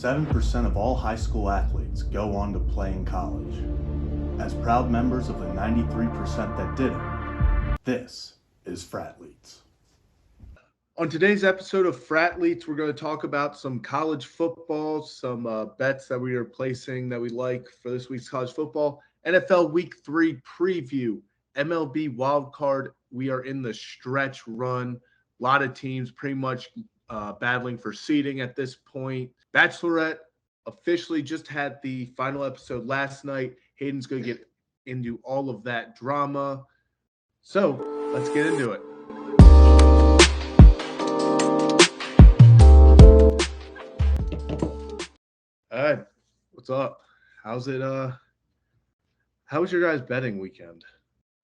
7% of all high school athletes go on to play in college. As proud members of the 93% that didn't, this is Fratletes. On today's episode of Fratletes, we're going to talk about some college football, some bets that we are placing that we like for this week's college football, NFL Week 3 preview, MLB wildcard. We are in the stretch run. A lot of teams pretty much battling for seeding at this point. Bachelorette officially just had the final episode last night. Hayden's going to get into all of that drama. So let's get into it. All right, what's up? How's it? How was your guys' betting weekend?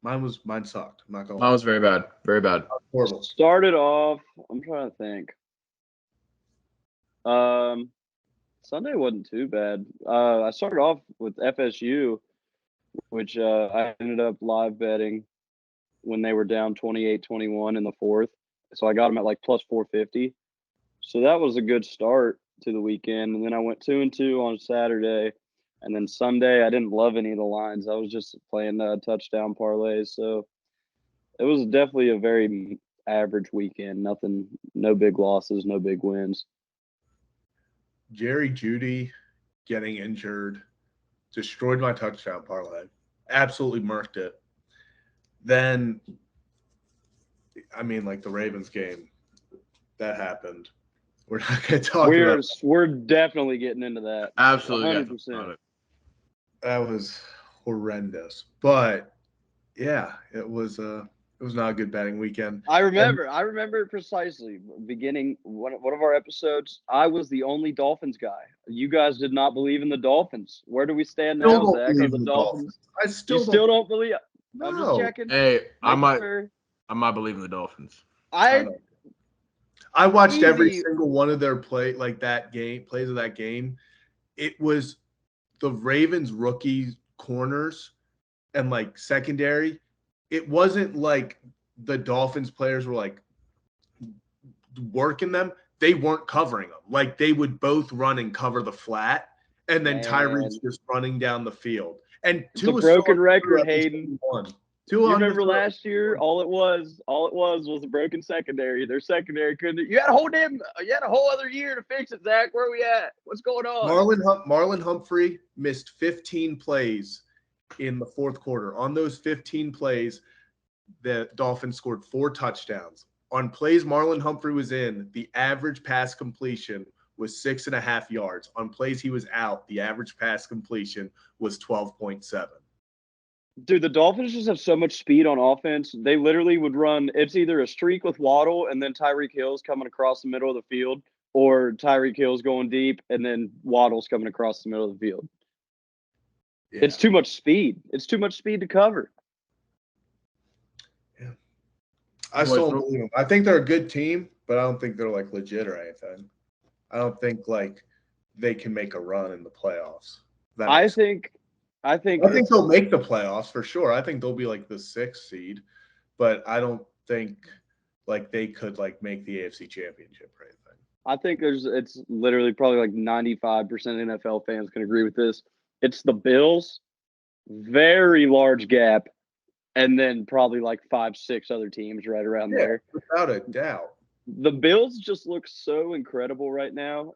Mine sucked. I'm not gonna lie. Mine was very bad. Very bad. Horrible. Started off, I'm trying to think. Sunday wasn't too bad. I started off with FSU, which I ended up live betting when they were down 28-21 in the fourth. So I got them at like plus 450. So that was a good start to the weekend. And then I went 2-2 on Saturday. And then Sunday, I didn't love any of the lines. I was just playing touchdown parlays. So it was definitely a very average weekend. No big losses, no big wins. Jerry Jeudy getting injured destroyed my touchdown parlay. Absolutely murked it. Then, I mean, like the Ravens game, that happened. We're not going to talk about it. We're definitely getting into that. Absolutely. 100%. That was horrendous. But, yeah, it was not a good betting weekend. I remember precisely. Beginning one of our episodes, I was the only Dolphins guy. You guys did not believe in the Dolphins. Where do we stand now, Zach? Are the Dolphins? I still don't believe. No. I'm just checking. Hey, I might believe in the Dolphins. I watched every single one of their plays of that game. It was the Ravens rookie corners and like secondary. It wasn't like the Dolphins players were like working them. They weren't covering them. Like they would both run and cover the flat, and then Tyreek's just running down the field. And it's a broken record, Hayden. You remember last year? All it was a broken secondary. Their secondary couldn't. You had a whole other year to fix it, Zach. Where are we at? What's going on? Marlon Humphrey missed 15 plays in the fourth quarter. On those 15 plays, the Dolphins scored 4 touchdowns. On plays Marlon Humphrey was in, the average pass completion was 6.5 yards. On plays he was out, the average pass completion was 12.7. Dude, the Dolphins just have so much speed on offense. They literally would run. It's either a streak with Waddle and then Tyreek Hill's coming across the middle of the field, or Tyreek Hill's going deep and then Waddle's coming across the middle of the field. Yeah. It's too much speed. It's too much speed to cover. Yeah. I still don't believe them. I think they're a good team, but I don't think they're like legit or anything. I don't think like they can make a run in the playoffs. I think they'll make the playoffs for sure. I think they'll be like the 6th seed, but I don't think like they could like make the AFC Championship or anything. I think it's literally probably like 95% NFL fans can agree with this. It's the Bills, very large gap, and then probably like 5-6 other teams right around there. Without a doubt. The Bills just look so incredible right now.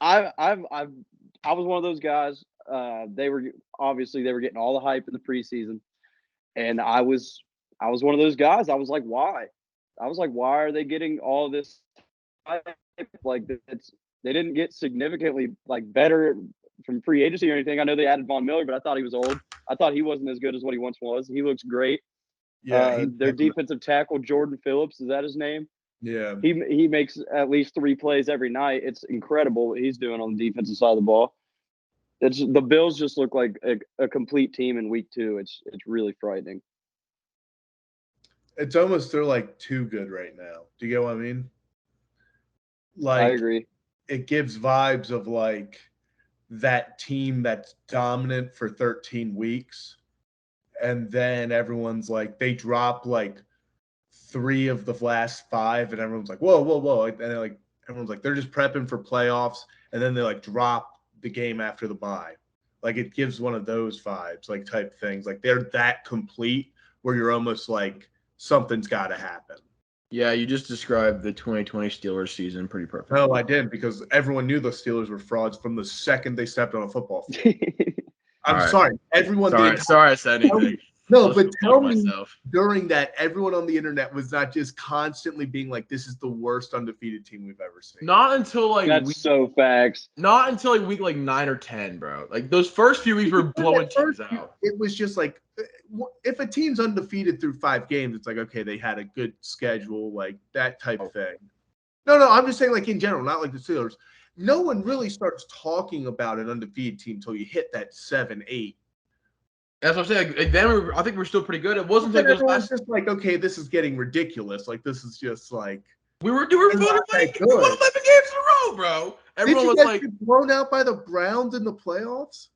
I was one of those guys. They were getting all the hype in the preseason, and I was one of those guys. I was like, why? Why are they getting all this hype? Like they didn't get significantly like better from free agency or anything. I know they added Von Miller, but I thought he was old. I thought he wasn't as good as what he once was. He looks great. Yeah, their defensive tackle Jordan Phillips, is that his name? Yeah, he makes at least 3 plays every night. It's incredible what he's doing on the defensive side of the ball. The Bills just look like a complete team in week 2. It's really frightening. It's almost they're like too good right now. Do you get what I mean? Like I agree. It gives vibes of like that team that's dominant for 13 weeks, and then everyone's like they drop like 3 of the last 5, and everyone's like whoa, and then like everyone's like, they're just prepping for playoffs, and then they like drop the game after the bye. Like it gives one of those vibes, like type things. Like they're that complete where you're almost like something's got to happen. Yeah, you just described the 2020 Steelers season pretty perfectly. No, I did, because everyone knew the Steelers were frauds from the second they stepped on a football field. I'm sorry. Everyone did. Sorry I said anything. No, but tell me during that, everyone on the internet was not just constantly being like, this is the worst undefeated team we've ever seen. Not until like facts. Not until like week 9 or 10, bro. Like those first few weeks were blowing teams out. It was just like, if a team's undefeated through 5 games, it's like, okay, they had a good schedule, like that type of thing. No, I'm just saying like in general, not like the Steelers. No one really starts talking about an undefeated team until you hit that 7-8. That's what I'm saying. Like, then I think we're still pretty good. It wasn't like everyone's just like, okay, this is getting ridiculous. Like this is just like we were fucking like, we won 11 games in a row, bro. Everyone was like get blown out by the Browns in the playoffs,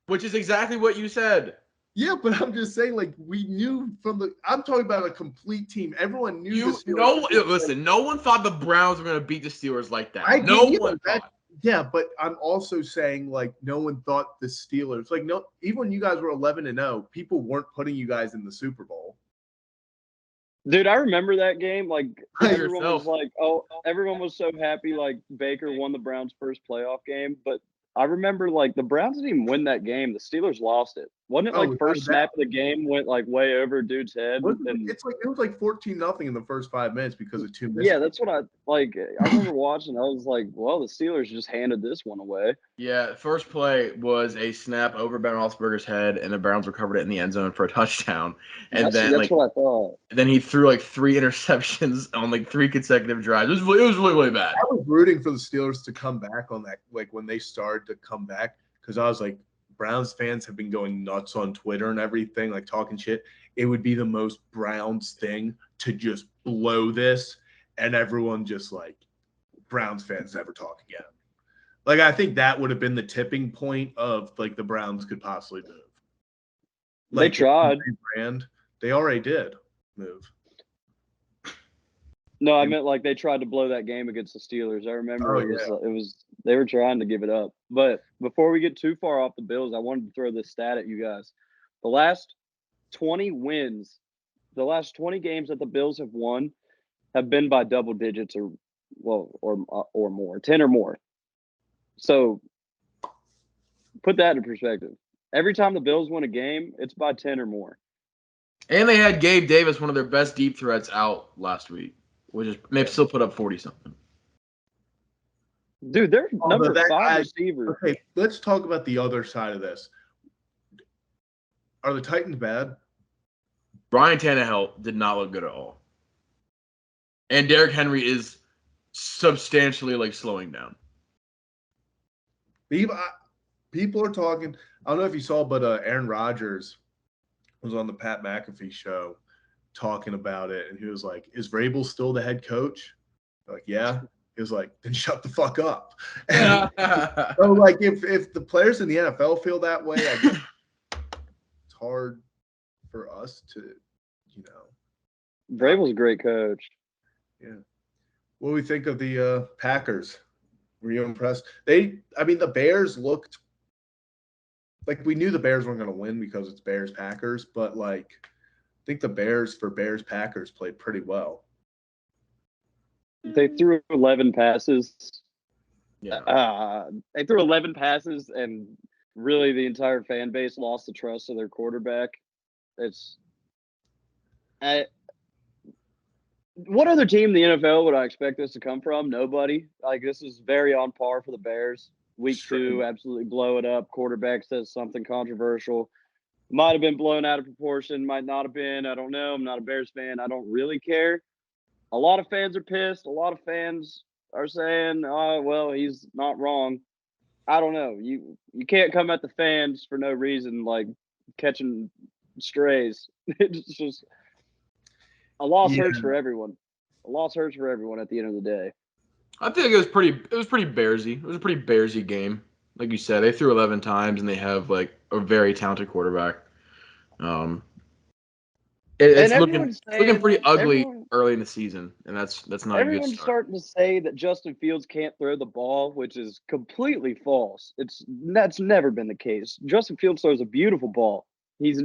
which is exactly what you said. Yeah, but I'm just saying, like we knew I'm talking about a complete team. Everyone knew. No one thought the Browns were going to beat the Steelers like that. No one thought. Yeah, but I'm also saying like no one thought the Steelers even when you guys were 11-0, people weren't putting you guys in the Super Bowl. Dude, I remember that game. Like everyone was like, everyone was so happy. Like Baker won the Browns' first playoff game, but I remember like the Browns didn't even win that game. The Steelers lost it. Wasn't it like first snap of the game went like way over dude's head? It was like 14-0 in the first 5 minutes because of 2 misses. Yeah, that's what I like. I remember watching. I was like, well, the Steelers just handed this one away. Yeah, first play was a snap over Ben Roethlisberger's head, and the Browns recovered it in the end zone for a touchdown. And that's what I thought. Then he threw like 3 interceptions on like 3 consecutive drives. It was really, really bad. I was rooting for the Steelers to come back on that, like when they started to come back, because I was like, Browns fans have been going nuts on Twitter and everything, like talking shit. It would be the most Browns thing to just blow this, and everyone just like, Browns fans never talk again. Like, I think that would have been the tipping point of like the Browns could possibly move. Like, they tried. They already did move. No, I meant like they tried to blow that game against the Steelers. I remember it was they were trying to give it up. But before we get too far off the Bills, I wanted to throw this stat at you guys. The last 20 wins, the last 20 games that the Bills have won have been by double digits or more, 10 or more. So put that in perspective. Every time the Bills win a game, it's by 10 or more. And they had Gabe Davis, one of their best deep threats, out last week, which is maybe still put up 40-something. Dude, they're number 5 receiver. Okay, let's talk about the other side of this. Are the Titans bad? Brian Tannehill did not look good at all. And Derrick Henry is substantially like slowing down. People are talking. I don't know if you saw, but Aaron Rodgers was on the Pat McAfee show talking about it, and he was like, "Is Vrabel still the head coach?" They're like, yeah. He was like, "Then shut the fuck up." So, like, if the players in the NFL feel that way, I guess it's hard for us to, Vrabel's a great coach. Yeah. What do we think of the Packers? Were you impressed? The Bears looked like we knew the Bears weren't going to win because it's Bears-Packers, but like I think the Bears-Packers played pretty well. They threw 11 passes. Yeah. They threw 11 passes, and really the entire fan base lost the trust of their quarterback. What other team in the NFL would I expect this to come from? Nobody. Like, this is very on par for the Bears. Week 2, absolutely blow it up. Quarterback says something controversial. Might have been blown out of proportion. Might not have been. I don't know. I'm not a Bears fan. I don't really care. A lot of fans are pissed. A lot of fans are saying, "Oh, well, he's not wrong." I don't know. You can't come at the fans for no reason, like catching strays. It's just a loss hurts for everyone. A loss hurts for everyone at the end of the day. I think it was pretty Bearsy. It was a pretty Bearsy game. Like you said, they threw 11 times, and they have like a very talented quarterback. It's looking pretty ugly. early in the season, and that's not a good Everyone's start. starting to say that Justin Fields can't throw the ball, which is completely false. That's never been the case. Justin Fields throws a beautiful ball. He's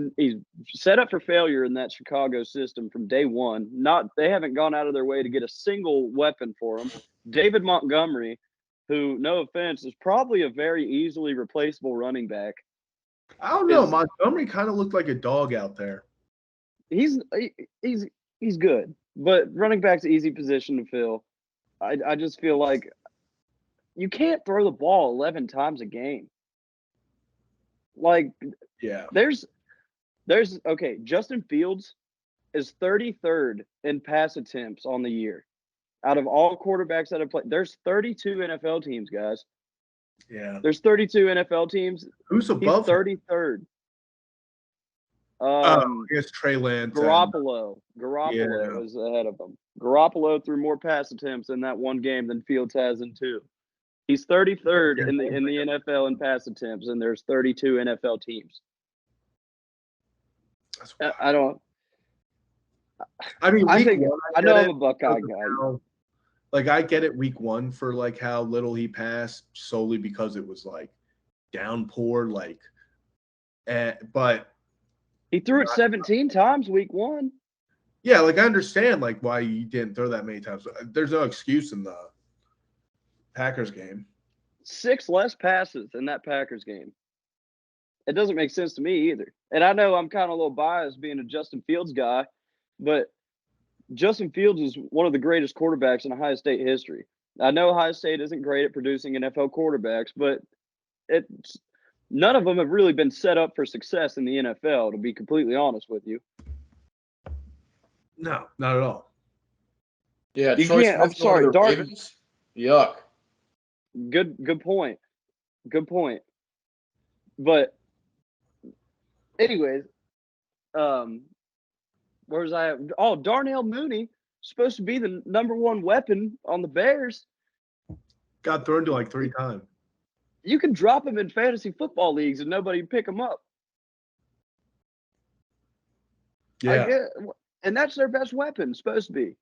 set up for failure in that Chicago system from day one. They haven't gone out of their way to get a single weapon for him. David Montgomery, who, no offense, is probably a very easily replaceable running back. I don't know. Montgomery kind of looked like a dog out there. He's good, but running back's an easy position to fill. I just feel like you can't throw the ball 11 times a game. Like, Yeah. there's okay, Justin Fields is 33rd in pass attempts on the year. Out of all quarterbacks that have played, there's 32 NFL teams, guys. Yeah. There's 32 NFL teams. Who's above He's 33rd. I guess Trey Lance. Garoppolo is ahead of him. Garoppolo threw more pass attempts in that one game than Fields has in two. He's 33rd in the NFL in pass attempts, and there's 32 NFL teams. I don't. I mean, I know I'm a Buckeye guy. Like, I get it week one for like how little he passed solely because it was like downpour, but he threw it 17 times week one. Yeah, like I understand like why you didn't throw that many times. There's no excuse in the Packers game. 6 less passes in that Packers game. It doesn't make sense to me either. And I know I'm kind of a little biased being a Justin Fields guy, but Justin Fields is one of the greatest quarterbacks in Ohio State history. I know Ohio State isn't great at producing NFL quarterbacks, but none of them have really been set up for success in the NFL, to be completely honest with you. No, not at all. Yeah, You Troy can't. Smith I'm sorry, going to the Dark. Ravens? Yuck. Good point. Good point. But anyways, where was I? Oh, Darnell Mooney, supposed to be the number one weapon on the Bears. Got thrown to like 3 times. You can drop him in fantasy football leagues and nobody pick him up. Yeah. And that's their best weapon, supposed to be.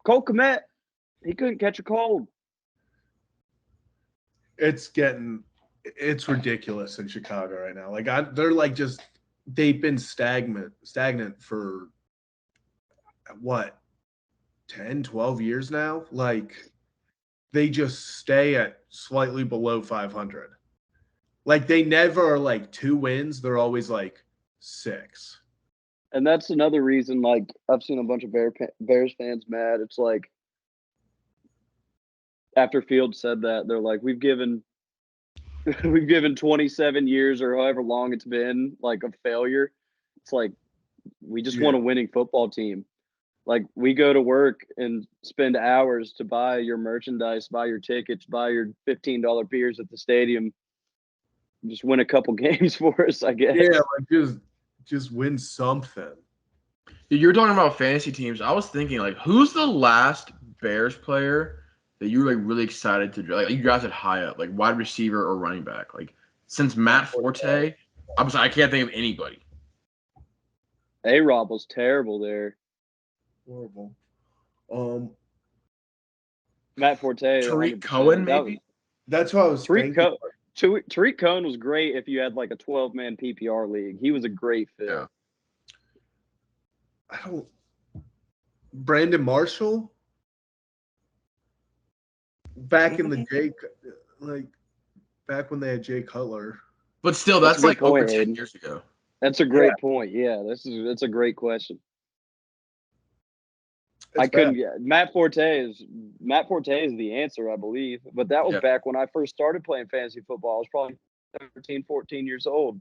Cole Kmet, he couldn't catch a cold. It's ridiculous in Chicago right now. Like they're like they've been stagnant for what, 10, 12 years now? Like they just stay at slightly below 500. Like they never are like 2 wins, they're always like 6. And that's another reason, like, I've seen a bunch of Bears fans mad. It's like, after Fields said that, they're like, we've given 27 years or however long it's been, like, of failure. It's like, we just want a winning football team. Like, we go to work and spend hours to buy your merchandise, buy your tickets, buy your $15 beers at the stadium. Just win a couple games for us, I guess. Yeah, like just win something. You're talking about fantasy teams. I was thinking, like, who's the last Bears player that you were like really excited to like you drafted high up, like wide receiver or running back? Like since Matt Forte, I can't think of anybody. A-Rob was terrible there. Horrible. Matt Forte. Tariq Cohen, maybe? That's what I was thinking. Tariq Cohen was great if you had like a 12-man PPR league. He was a great fit. Yeah. Brandon Marshall? Back in the back when they had Jay Cutler. But still, that's like point, over 10 Aiden. years ago. That's a great point. Yeah, that's a great question. Matt Forte is the answer, I believe. But that was back when I first started playing fantasy football. I was probably 13, 14 years old.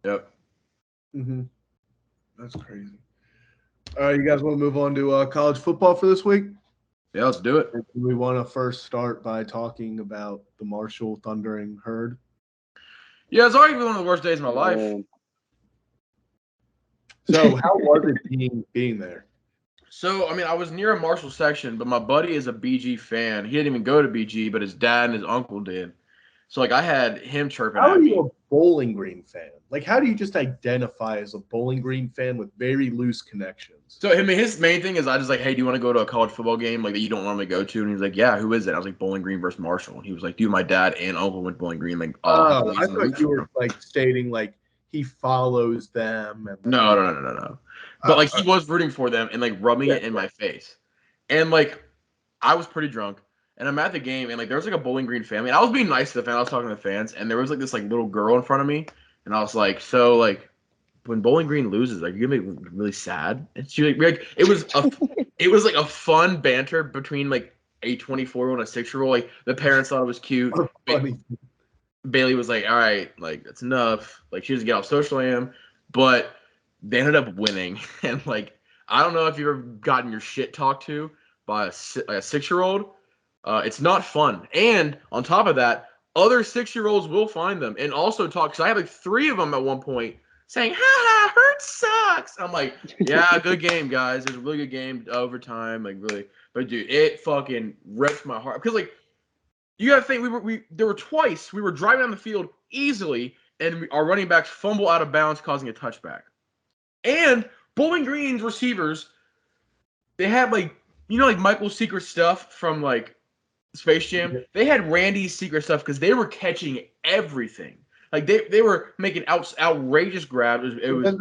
Yep. Mm-hmm. That's crazy. All right, you guys want to move on to college football for this week? Yeah, let's do it. We want to first start by talking about the Marshall Thundering Herd. Yeah, it's already been one of the worst days of my life. So how was it being there? So, I mean, I was near a Marshall section, but my buddy is a BG fan. He didn't even go to BG, but his dad and his uncle did. So, like, I had him chirping How at are me. you Bowling Green fan? Like, how do you just identify as a Bowling Green fan with very loose connections? So, I mean, his main thing is I just like, hey, do you want to go to a college football game like that you don't normally go to? And he's like, yeah, who is it? I was like, Bowling Green versus Marshall. And he was like, dude, my dad and uncle went Bowling Green. Like, oh, I thought you were like stating like he follows them. And No. But like he was rooting for them and like rubbing it in my face. And like I was pretty drunk and I'm at the game and like there was like a Bowling Green family. And I was being nice to the fan. I was talking to the fans and there was like this like little girl in front of me. And I was like, so like when Bowling Green loses, like you're gonna be really sad. And she like it was like a fun banter between like a 24-year-old and a 6-year-old. Like the parents thought it was cute. Bailey was like, all right, like that's enough. Like she doesn't get how social I am. But they ended up winning. And like I don't know if you've ever gotten your shit talked to by a 6-year-old. It's not fun. And on top of that, other 6-year-olds will find them and also talk. Because I had like 3 of them at one point saying, ha, Hurt sucks. I'm like, yeah, good game, guys. It was a really good game, overtime, like really. But dude, it fucking ripped my heart because like you gotta think there were twice we were driving down the field easily and our running backs fumble out of bounds, causing a touchback. And Bowling Green's receivers, they had like like Michael's secret stuff from like Space Jam. They had Randy's secret stuff because they were catching everything. Like they were making outrageous grabs. It was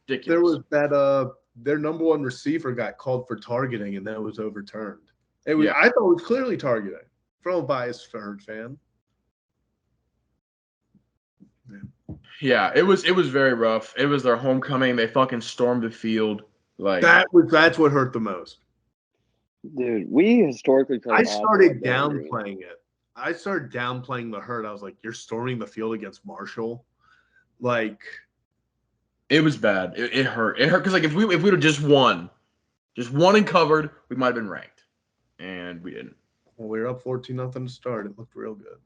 ridiculous. There was that their number one receiver got called for targeting and that was overturned. I thought it was clearly targeting from a biased Herd fan. Yeah, it was very rough. It was their homecoming. They fucking stormed the field. Like that's what hurt the most. Dude, we historically I started downplaying it. I started downplaying the Herd. I was like, you're storming the field against Marshall. Like it was bad. It hurt. It hurt because like if we would have just won and covered, we might have been ranked. And we didn't. Well, we were up 14-0 to start. It looked real good.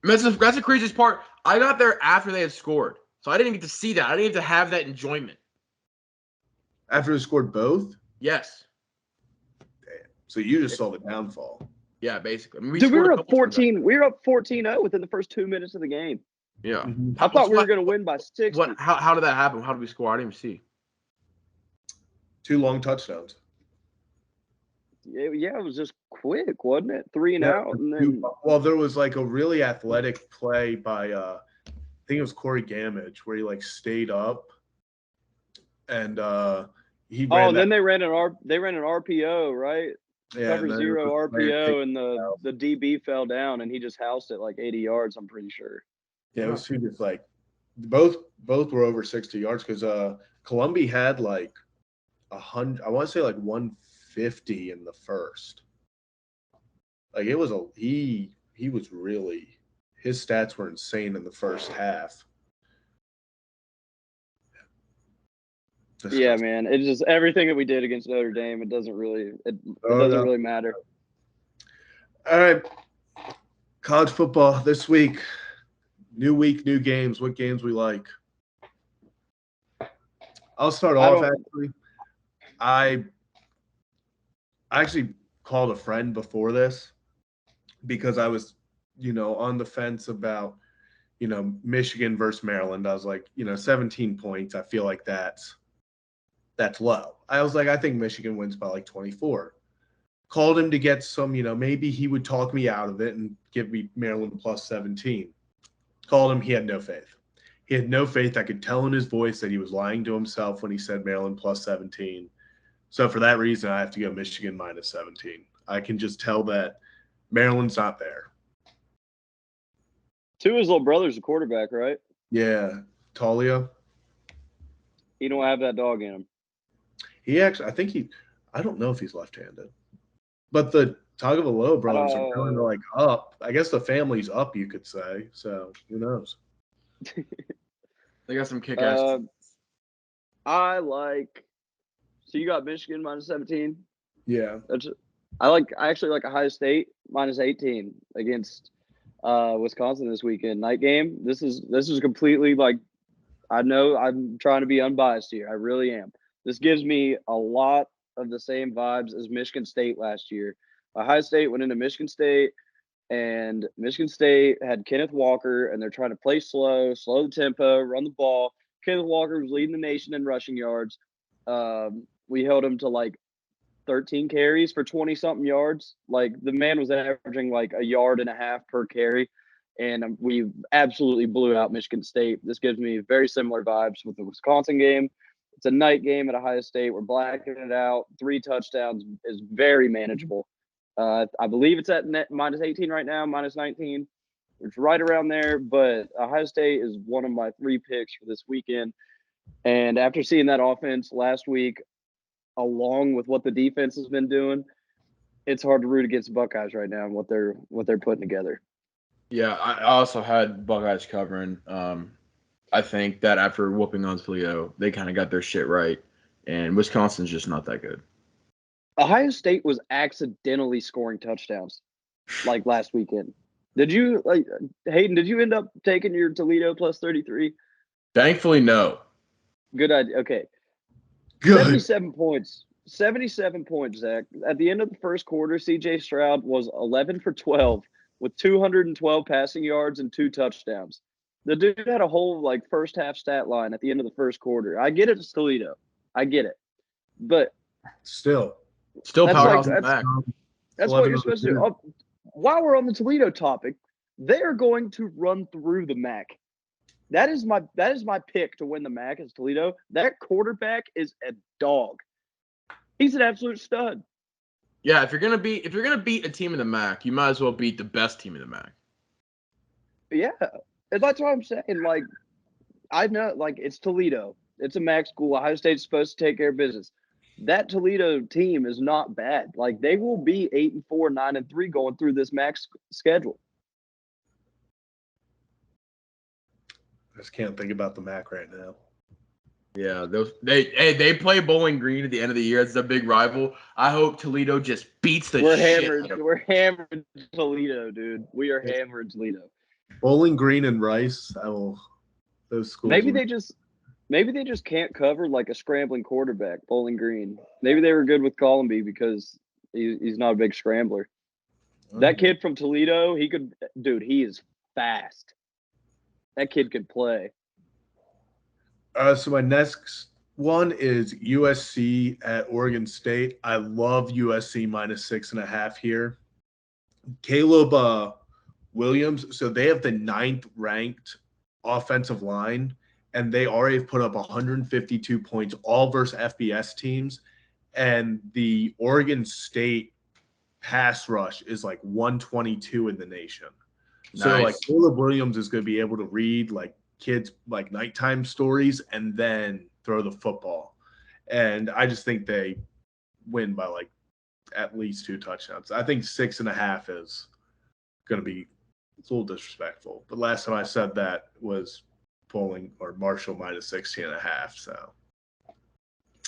That's the craziest part. I got there after they had scored. So I didn't get to see that. I didn't get to have that enjoyment. After they scored both? Yes. Damn. So you just saw the downfall. Yeah, basically. I mean, we were up 14. We were up 14-0 within the first 2 minutes of the game. Yeah. Mm-hmm. I thought we were going to win by 60. How did that happen? How did we score? I didn't even see. 2 long touchdowns. Yeah, it was just quick, wasn't it? 3 and out. And then... Well, there was like a really athletic play by I think it was Corey Gamage where he like stayed up and he ran. Oh, and then they ran an RPO, right? Yeah, cover 0 RPO, and the DB fell down, and he just housed it like 80 yards. I'm pretty sure. Yeah, it was just like both were over 60 yards because Columbia had like 100. I want to say like 150 in the first. Like it was he was really, his stats were insane in the first half. Yeah, man. It's just everything that we did against Notre Dame. It doesn't really really matter. All right, college football this week. New week, new games. What games we like? I'll start off. Actually, I actually called a friend before this because I was, on the fence about, Michigan versus Maryland. I was like, 17 points. I feel like that's low. I was like, I think Michigan wins by like 24. Called him to get some, maybe he would talk me out of it and give me Maryland plus 17. Called him. He had no faith. He had no faith. I could tell in his voice that he was lying to himself when he said Maryland plus 17. So for that reason, I have to go Michigan minus 17. I can just tell that Maryland's not there. Tua's little brother's a quarterback, right? Yeah. Talia. He don't have that dog in him. He actually, I don't know if he's left-handed. But the Tagovailoa brothers are kind of like up. I guess the family's up, you could say. So who knows? They got some kick-ass. So you got Michigan minus 17? Yeah. I actually like Ohio State minus 18 against Wisconsin this weekend. Night game. This is completely like, I know I'm trying to be unbiased here. I really am. This gives me a lot of the same vibes as Michigan State last year. Ohio State went into Michigan State, And Michigan State had Kenneth Walker, and they're trying to play slow the tempo, run the ball. Kenneth Walker was leading the nation in rushing yards. We held him to like 13 carries for 20-something yards. Like, the man was averaging like a yard and a half per carry, and we absolutely blew out Michigan State. This gives me very similar vibes with the Wisconsin game. It's a night game at Ohio State. We're blacking it out. 3 touchdowns is very manageable. I believe it's at net minus 18 right now, minus 19. It's right around there, but Ohio State is one of my 3 picks for this weekend. And after seeing that offense last week, along with what the defense has been doing, it's hard to root against the Buckeyes right now and what they're putting together. Yeah, I also had Buckeyes covering. I think that after whooping on Toledo, they kind of got their shit right, and Wisconsin's just not that good. Ohio State was accidentally scoring touchdowns like last weekend. Did you, Hayden, did you end up taking your Toledo plus 33? Thankfully, no. Good idea. Okay. Good. 77 points. 77 points, Zach. At the end of the first quarter, C.J. Stroud was 11 for 12 with 212 passing yards and 2 touchdowns. The dude had a whole first half stat line at the end of the first quarter. I get it, it's Toledo. I get it. But Still powerhouse in the back. That's what you're supposed to do. While we're on the Toledo topic, they are going to run through the MAC. That is my pick to win the MAC is Toledo. That quarterback is a dog. He's an absolute stud. Yeah, if you're gonna beat a team in the MAC, you might as well beat the best team in the MAC. Yeah, and that's what I'm saying. I know, it's Toledo. It's a MAC school. Ohio State's supposed to take care of business. That Toledo team is not bad. They will be 8-4, 9-3 going through this MAC schedule. I just can't think about the MAC right now. Yeah, they play Bowling Green at the end of the year. It's a big rival. I hope Toledo just beats the shit. We're hammered Toledo, dude. We are hammered Toledo. Bowling Green and Rice. Those schools. Maybe they just can't cover a scrambling quarterback. Bowling Green. Maybe they were good with Columby because he's not a big scrambler. That kid from Toledo, he is fast. That kid could play. So my next one is USC at Oregon State. I love USC minus 6.5 here. Caleb Williams. So they have the 9th ranked offensive line, and they already put up 152 points, all versus FBS teams. And the Oregon State pass rush is 122 in the nation. Nice. So Caleb Williams is going to be able to read kids nighttime stories and then throw the football. And I just think they win by at least 2 touchdowns. I think 6.5 is going to be a little disrespectful. But last time I said that was Bowling or Marshall minus 16.5. So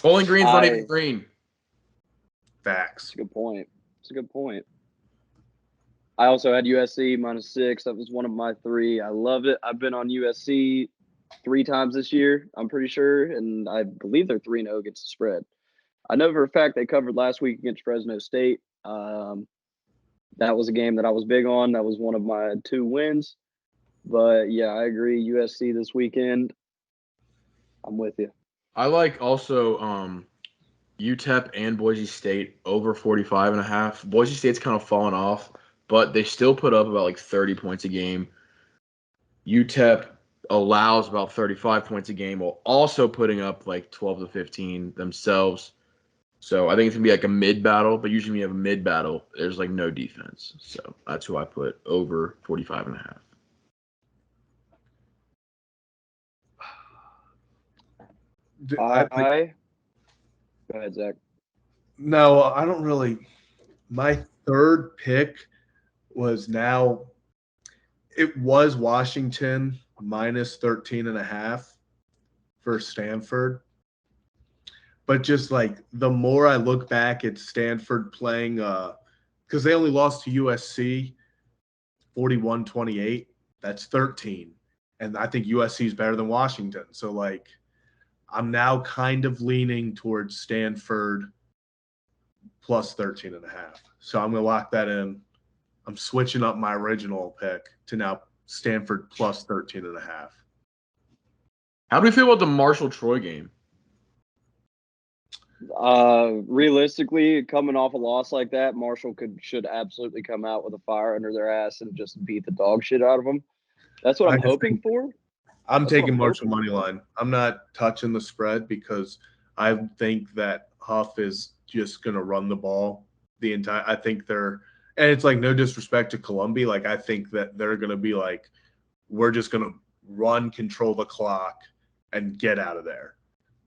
Bowling Green's not even green. Facts. It's a good point. I also had USC minus 6. That was one of my 3. I loved it. I've been on USC 3 times this year, I'm pretty sure, and I believe they're 3-0 against the spread. I know for a fact they covered last week against Fresno State. That was a game that I was big on. That was one of my 2 wins. But, yeah, I agree. USC this weekend, I'm with you. I like also UTEP and Boise State over 45.5. Boise State's kind of fallen off, but they still put up about 30 points a game. UTEP allows about 35 points a game while also putting up 12 to 15 themselves. So I think it's going to be a mid battle, but usually when you have a mid battle, there's no defense. So that's who I put over 45.5. Go ahead, Zach. No, I don't really. My 3rd pick was it was Washington minus 13.5 for Stanford. But just the more I look back at Stanford playing, because they only lost to USC 41-28. That's 13. And I think USC is better than Washington. So I'm now kind of leaning towards Stanford plus 13.5. So I'm going to lock that in. I'm switching up my original pick to now Stanford plus 13.5. How do we feel about the Marshall-Troy game? Realistically, coming off a loss like that, Marshall should absolutely come out with a fire under their ass and just beat the dog shit out of them. That's what I'm hoping for. I'm That's what taking I'm Marshall hoping money line. I'm not touching the spread because I think that Huff is just going to run the ball the entire. I think they're, and it's like no disrespect to Columbia. Like I think that they're going to be like, we're just going to run, control the clock, and get out of there.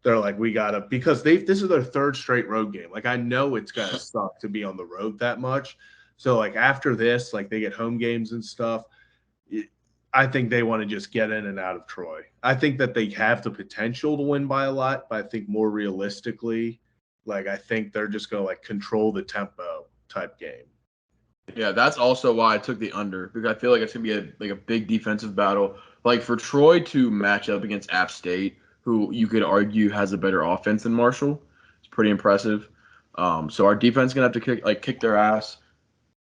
They're like, we gotta, because this is their third straight road game. Like I know it's gonna suck to be on the road that much. So like after this, like they get home games and stuff. I think they want to just get in and out of Troy. I think that they have the potential to win by a lot, but I think more realistically, like I think they're just gonna like control the tempo type game. Yeah, that's also why I took the under, because I feel like it's gonna be a big defensive battle. Like for Troy to match up against App State, who you could argue has a better offense than Marshall, it's pretty impressive. So our defense is gonna have to kick their ass,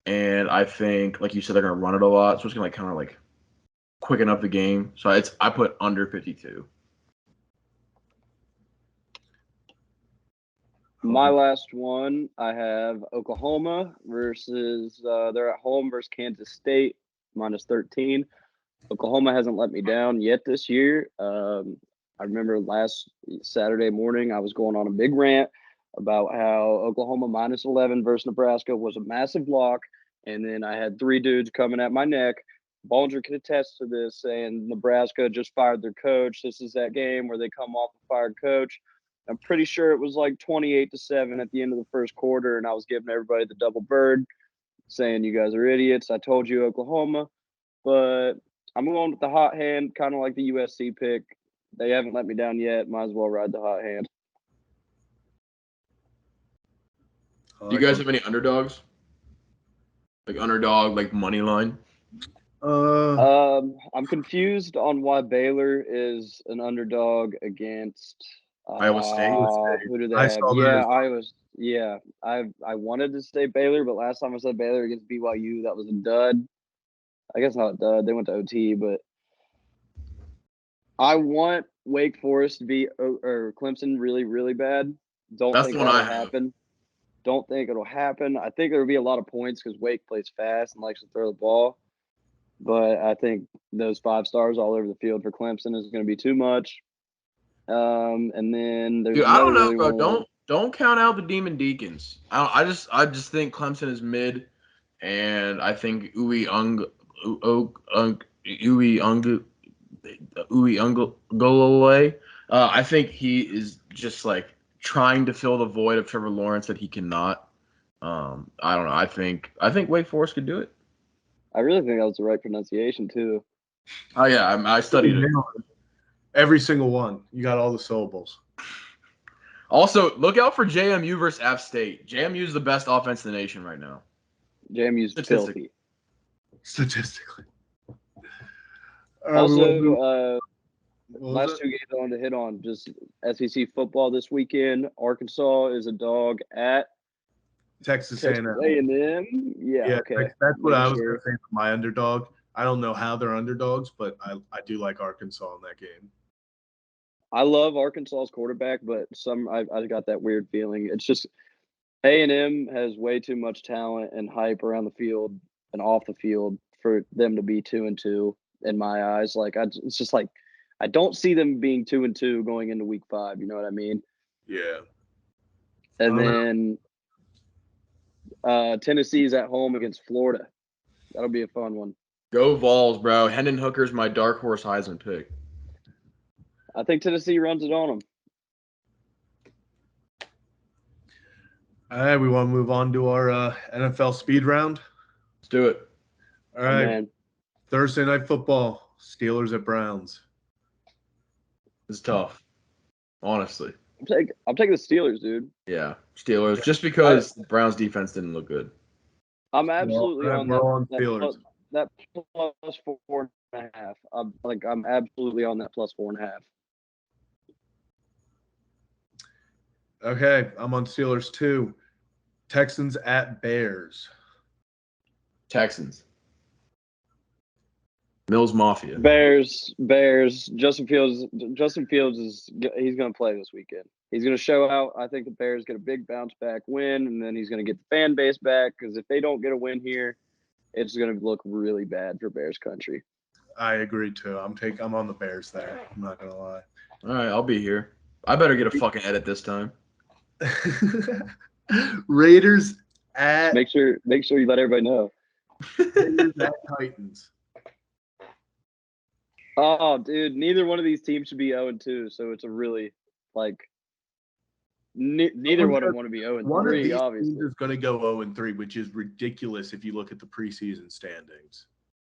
and I think, like you said, they're gonna run it a lot, so it's gonna kind of quicken up the game. So I put under 52. My last one, I have Oklahoma versus they're at home versus Kansas State, minus 13. Oklahoma hasn't let me down yet this year. I remember last Saturday morning I was going on a big rant about how Oklahoma minus 11 versus Nebraska was a massive lock, and then I had three dudes coming at my neck. Ballinger can attest to this, saying Nebraska just fired their coach. This is that game where they come off a fired coach. I'm pretty sure it was like 28-7 at the end of the first quarter, and I was giving everybody the double bird, saying you guys are idiots. I told you Oklahoma, but I'm going with the hot hand, kind of like the USC pick. They haven't let me down yet. Might as well ride the hot hand. Do you guys have any underdogs? Like underdog, like money line? I'm confused on why Baylor is an underdog against Iowa State? Who do they have? I wanted to say Baylor, but last time I said Baylor against BYU, that was a dud. I guess not a dud. They went to OT, but I want Wake Forest to be or Clemson really, really bad. That's the one I have. Happen. Don't think it'll happen. I think there will be a lot of points because Wake plays fast and likes to throw the ball. But I think those 5 stars all over the field for Clemson is going to be too much. And then there's I don't know, bro. Don't count out the Demon Deacons. I just think Clemson is mid, and I think Uwe Ungoloway. I think he is just like trying to fill the void of Trevor Lawrence that he cannot. I don't know. I think Wake Forest could do it. I really think that was the right pronunciation too. Oh yeah, I studied it. Every single one. You got all the syllables. Also, look out for JMU versus App State. JMU is the best offense in the nation right now. JMU's filthy. Statistically. Also, last 2 games I wanted to hit on, just SEC football this weekend. Arkansas is a dog at Texas A&M. Yeah, okay. That's what I was going to say for my underdog. I don't know how they're underdogs, but I do like Arkansas in that game. I love Arkansas's quarterback, but I got that weird feeling. It's just A&M has way too much talent and hype around the field and off the field for them to be 2-2 in my eyes. It's just like I don't see them being 2-2 going into week 5. You know what I mean? Yeah. And then Tennessee's at home against Florida. That'll be a fun one. Go Vols, bro. Hendon Hooker's my dark horse Heisman pick. I think Tennessee runs it on them. All right, we want to move on to our NFL speed round. Let's do it. All right. Thursday night football, Steelers at Browns. It's tough, honestly. I'm taking the Steelers, dude. Yeah, Steelers, just because the Browns defense didn't look good. I'm absolutely on Steelers. That plus 4.5. I'm absolutely on that plus 4.5. Okay, I'm on Steelers too. Texans at Bears. Texans. Mills Mafia. Bears. Justin Fields he's going to play this weekend. He's going to show out. I think the Bears get a big bounce back win, and then he's going to get the fan base back because if they don't get a win here, it's going to look really bad for Bears country. I agree too. I'm on the Bears there. I'm not gonna lie. All right, I'll be here. I better get a fucking edit this time. Raiders at Make sure you let everybody know. Raiders at Titans. Oh, dude, neither one of these teams should be 0-2, so it's a really neither one of them want to be 0-3. One of these obviously teams is going to go 0-3, which is ridiculous if you look at the preseason standings.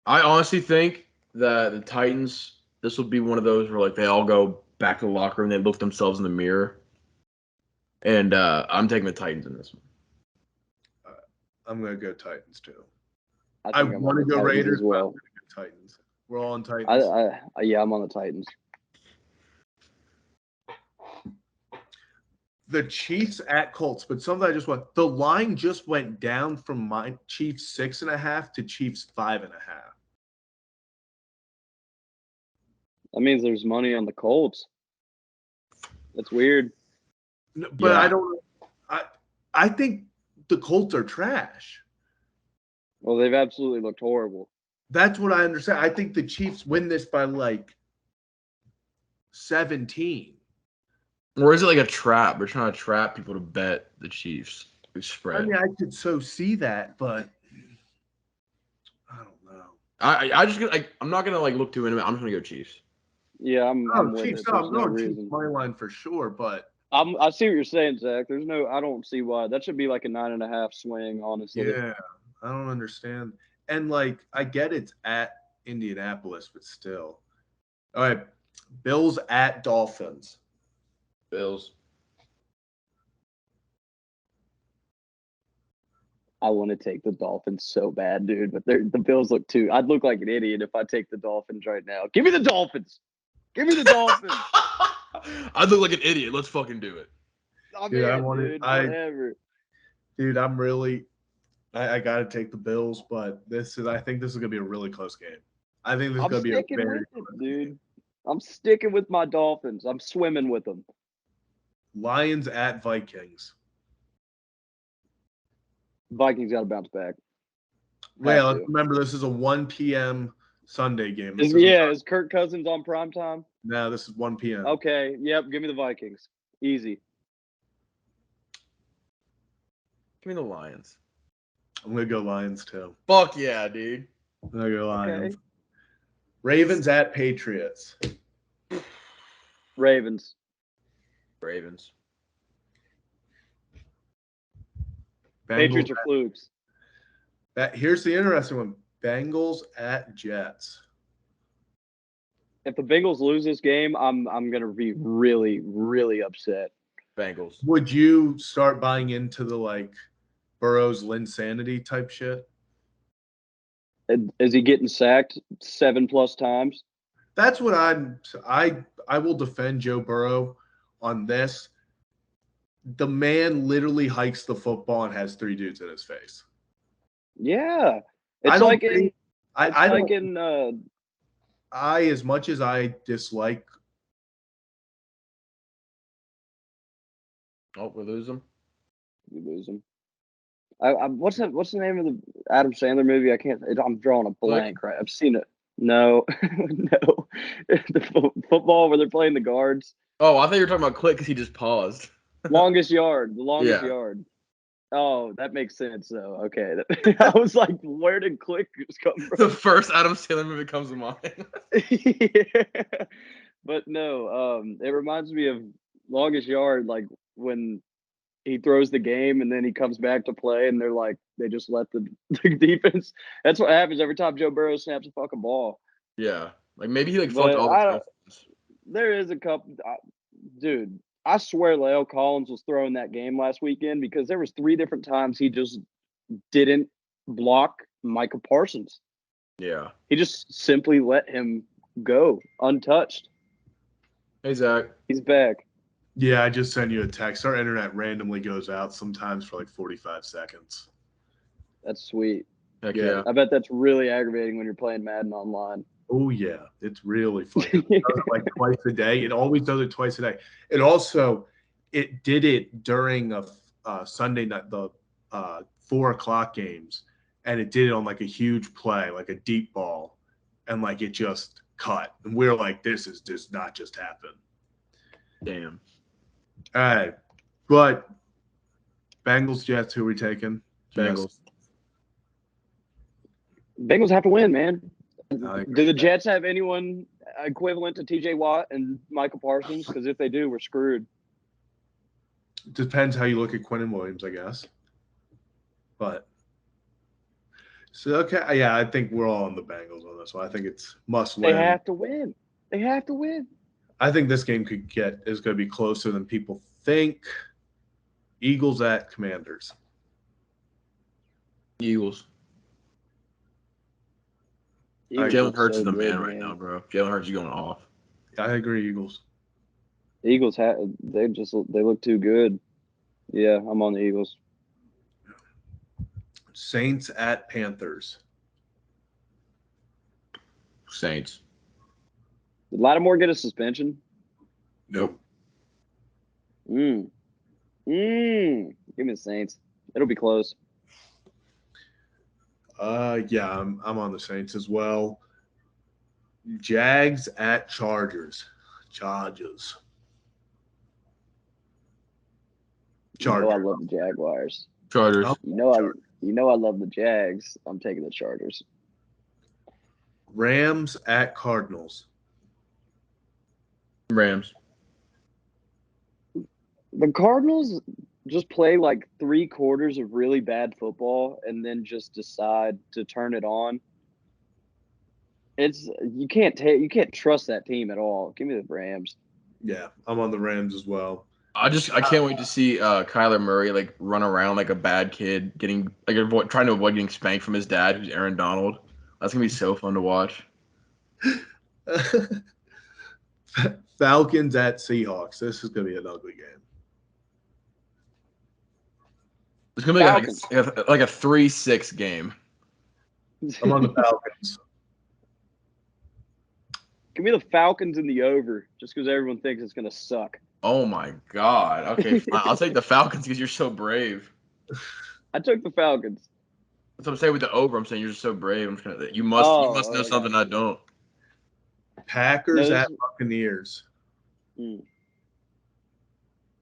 I honestly think that the Titans, this will be one of those where they all go back to the locker room and they look themselves in the mirror. And I'm taking the Titans in this one. I'm going to go Titans too. I want to go Raiders as well. Titans. We're all on Titans. I'm on the Titans. The Chiefs at Colts, but something I just want. The line just went down from my Chiefs 6.5 to Chiefs 5.5. That means there's money on the Colts. That's weird. But yeah. I don't. I think the Colts are trash. Well, they've absolutely looked horrible. That's what I understand. I think the Chiefs win this by 17. Or is it like a trap? We're trying to trap people to bet the Chiefs spread. I mean, I could so see that, but I don't know. I just I'm not gonna look too into it. I'm just gonna go Chiefs. Yeah, I'm Chiefs. I'm going Chiefs money line for sure, but I see what you're saying, Zach. I don't see why that should be like a 9.5 swing, honestly. Yeah, I don't understand. And I get it's at Indianapolis, but still. All right, Bills at Dolphins. Bills. I want to take the Dolphins so bad, dude, but the Bills look too. I'd look like an idiot if I take the Dolphins right now. Give me the Dolphins. Give me the Dolphins. I'd look like an idiot. Let's fucking do it. Whatever. Dude, I'm really. I got to take the Bills, but I think this is going to be a really close game. I think this is going to be a very close game. Dude. I'm sticking with my Dolphins. I'm swimming with them. Lions at Vikings. Vikings got to bounce back. Well, remember, this is a 1 p.m. Sunday game. Is Kirk Cousins on prime time? No, this is 1 p.m. Okay, yep, give me the Vikings. Easy. Give me the Lions. I'm going to go Lions, too. Fuck yeah, dude. I'm going to go Lions. Okay. Ravens at Patriots. Ravens. Patriots are flukes. Here's the interesting one. Bengals at Jets. If the Bengals lose this game, I'm gonna be really, really upset. Bengals. Would you start buying into the Burrow's Linsanity type shit? Is he getting sacked 7+ times? That's what I will defend Joe Burrow on this. The man literally hikes the football and has 3 dudes in his face. Yeah. It's as much as I dislike. Oh, we lose him. What's the name of the Adam Sandler movie? I'm drawing a blank, right? I've seen it. No, no. The football where they're playing the guards. Oh, I thought you were talking about Click because he just paused. Longest yard. The longest yard. Oh, that makes sense, though. Okay. I was like, where did Click come from? The first Adam Sandler movie comes to mind. Yeah. But no, it reminds me of Longest Yard, when he throws the game and then he comes back to play and they just let the defense. That's what happens every time Joe Burrow snaps a fucking ball. Yeah. Maybe he fucked all the There is a couple. Dude, I swear La'el Collins was throwing that game last weekend because there was 3 different times he just didn't block Micah Parsons. Yeah. He just simply let him go untouched. Hey, Zach. He's back. Yeah, I just sent you a text. Our internet randomly goes out sometimes for 45 seconds. That's sweet. Heck Yeah. yeah. I bet that's really aggravating when you're playing Madden online. Oh, yeah. It's really fun. It does it like twice a day. It always does it twice a day. It did it during a Sunday night, the 4 o'clock games, and it did it on like a huge play, like a deep ball, and like it just cut. And we're like, this does not just happen. Damn. All right. But Bengals, Jets, who are we taking? Bengals. Bengals have to win, man. I agree Do the with that. Jets have anyone equivalent to TJ Watt and Michael Parsons? Because if they do, we're screwed. Depends how you look at Quentin Williams, I guess. But so okay, yeah, I think we're all on the Bengals on this one. I think it's must They win. have to win. They have to win. I think this game is going to be closer than people think. Eagles at Commanders. Eagles. Eagles Jalen look Hurts so is the good, man right now, bro. Jalen Hurts is going off. I agree, Eagles. Eagles they look too good. Yeah, I'm on the Eagles. Saints at Panthers. Saints. Did Lattimore get a suspension? Nope. Give me the Saints. It'll be close. Yeah, I'm on the Saints as well. Jags at Chargers. Chargers. You know I love the Jaguars. Chargers. Oh. You know I love the Jags. I'm taking the Chargers. Rams at Cardinals. Rams. The Cardinals just play like 3 quarters of really bad football and then just decide to turn it on. You can't trust that team at all. Give me the Rams. Yeah, I'm on the Rams as well. I can't wait to see Kyler Murray like run around like a bad kid, trying to avoid getting spanked from his dad, who's Aaron Donald. That's gonna be so fun to watch. Falcons at Seahawks. This is gonna be an ugly game. It's gonna be Falcons. like a 3-6 game. I'm on the Falcons. Give me the Falcons in the over, just because everyone thinks it's gonna suck. Oh my god. Okay, fine. I'll take the Falcons because you're so brave. I took the Falcons. That's what I'm saying with the over. I'm saying you're just so brave. You must know something I don't. Packers at Buccaneers.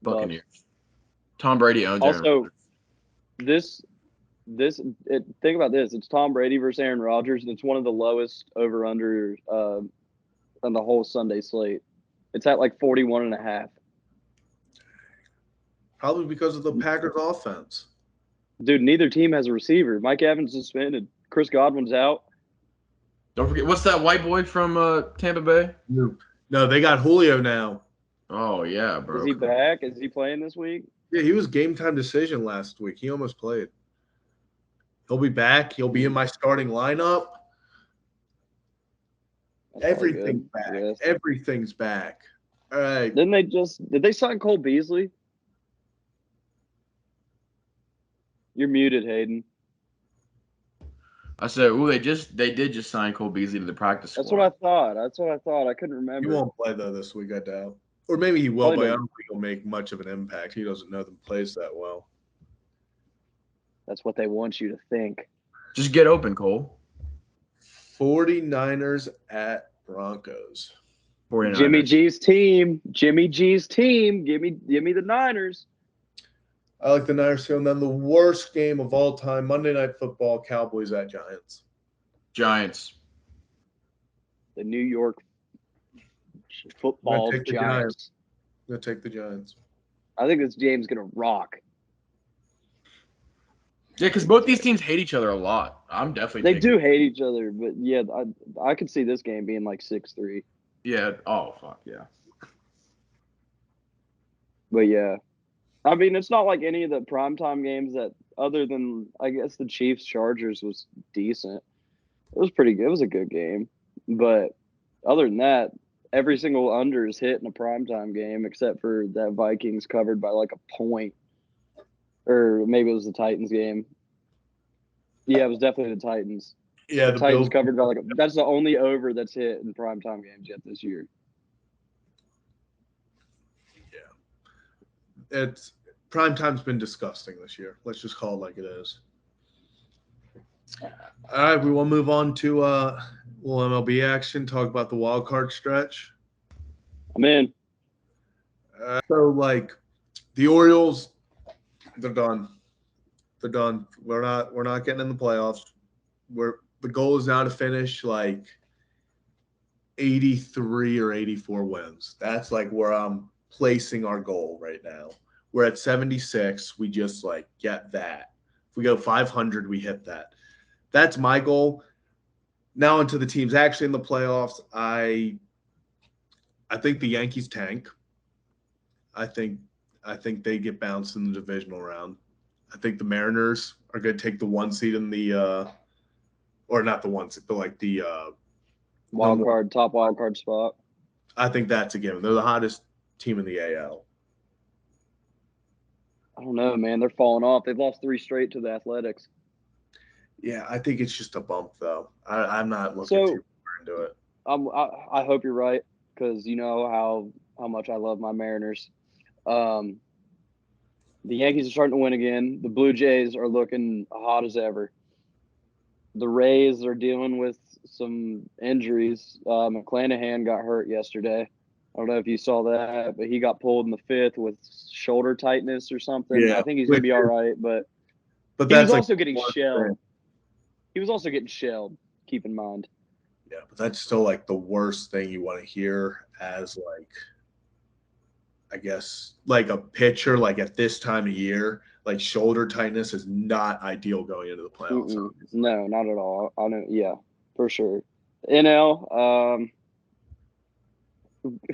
Buccaneers. Tom Brady owns Aaron Also, Rodgers. think about this. It's Tom Brady versus Aaron Rodgers, and it's one of the lowest over-under on the whole Sunday slate. It's at like 41.5. Probably because of the Packers offense. Dude, neither team has a receiver. Mike Evans is suspended. Chris Godwin's out. Don't forget, what's that white boy from Tampa Bay? No, they got Julio now. Oh yeah, bro. Is he back? Is he playing this week? Yeah, he was game time decision last week. He almost played. He'll be back. He'll be in my starting lineup. That's probably Everything's good, back. I guess. Everything's back. All right. Did they sign Cole Beasley? You're muted, Hayden. I said, they did just sign Cole Beasley to the practice squad. That's what I thought. I couldn't remember. He won't play though this week, I doubt. Or maybe he will, Probably but I not. don't think he'll make much of an impact. He doesn't know the plays that well. That's what they want you to think. Just get open, Cole. 49ers at Broncos. 49ers. Jimmy G's team. Give me the Niners. I like the Niners too. And then the worst game of all time, Monday Night Football, Cowboys at Giants. Giants. The New York I'm Football gonna take the Giants. I'm going to take the Giants. I think this game's gonna rock. Yeah, because both these teams hate each other a lot. I'm definitely. They do hate each other, but yeah, I could see this game being like 6-3. Yeah. Oh fuck yeah. But yeah, I mean, it's not like any of the primetime games that, other than I guess the Chiefs Chargers was decent. It was pretty good. It was a good game, but other than that, every single under is hit in a primetime game except for that Vikings covered by like a point, or maybe it was the Titans game. Yeah, it was definitely the Titans. Yeah, The the Titans Bills. covered by that's the only over that's hit in primetime games yet this year. It's prime time's been disgusting this year. Let's just call it like it is. All right, we will move on to little MLB action. Talk about the wild card stretch. I'm in. So like the Orioles, they're done. They're done. We're not getting in the playoffs. The goal is now to finish like 83 or 84 wins. That's like where I'm placing our goal right now. We're at 76. We just like get that. If we go 500, we hit that. That's my goal. Now into the teams actually in the playoffs. I think the Yankees tank. I think they get bounced in the divisional round. I think the Mariners are going to take the 1 seed in the or not the 1 seed, but like the Top wild card spot. I think that's a given. They're the hottest team in the AL. I don't know, man. They're falling off. They've lost 3 straight to the Athletics. Yeah, I think it's just a bump, though. I'm not looking too far into it. I hope you're right because you know how much I love my Mariners. The Yankees are starting to win again. The Blue Jays are looking hot as ever. The Rays are dealing with some injuries. McClanahan got hurt yesterday. I don't know if you saw that, but he got pulled in the 5th with shoulder tightness or something. Yeah, I think he's going to be all right, but he that's was also getting worst shelled. thing. He was also getting shelled, keep in mind. Yeah, but that's still like the worst thing you want to hear as like, I guess, like a pitcher, like at this time of year, like shoulder tightness is not ideal going into the playoffs. No, not at all. I know, yeah, for sure. NL,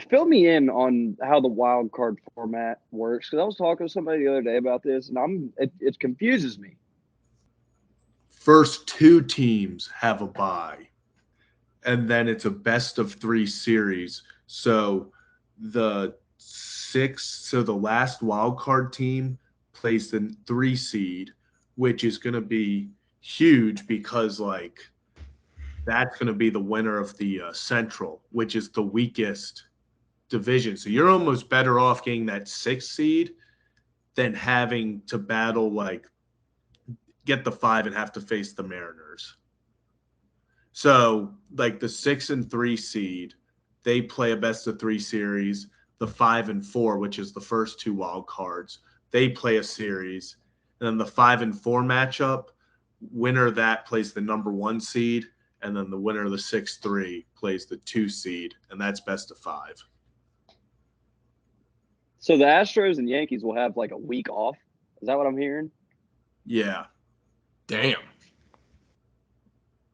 fill me in on how the wild card format works because I was talking to somebody the other day about this, and it confuses me. First 2 teams have a bye, and then it's a best of 3 series. So the last wild card team plays the 3 seed, which is going to be huge because like that's going to be the winner of the Central, which is the weakest division. So you're almost better off getting that 6th seed than having to battle like get the 5 and have to face the Mariners. So like the 6 and 3 seed, they play a best of 3 series. The 5 and 4, which is the first 2 wild cards, they play a series. And then the 5 and 4 matchup, winner of that plays the number 1 seed. And then the winner of the 6-3 plays the 2 seed. And that's best of 5. So the Astros and Yankees will have like a week off. Is that what I'm hearing? Yeah. Damn.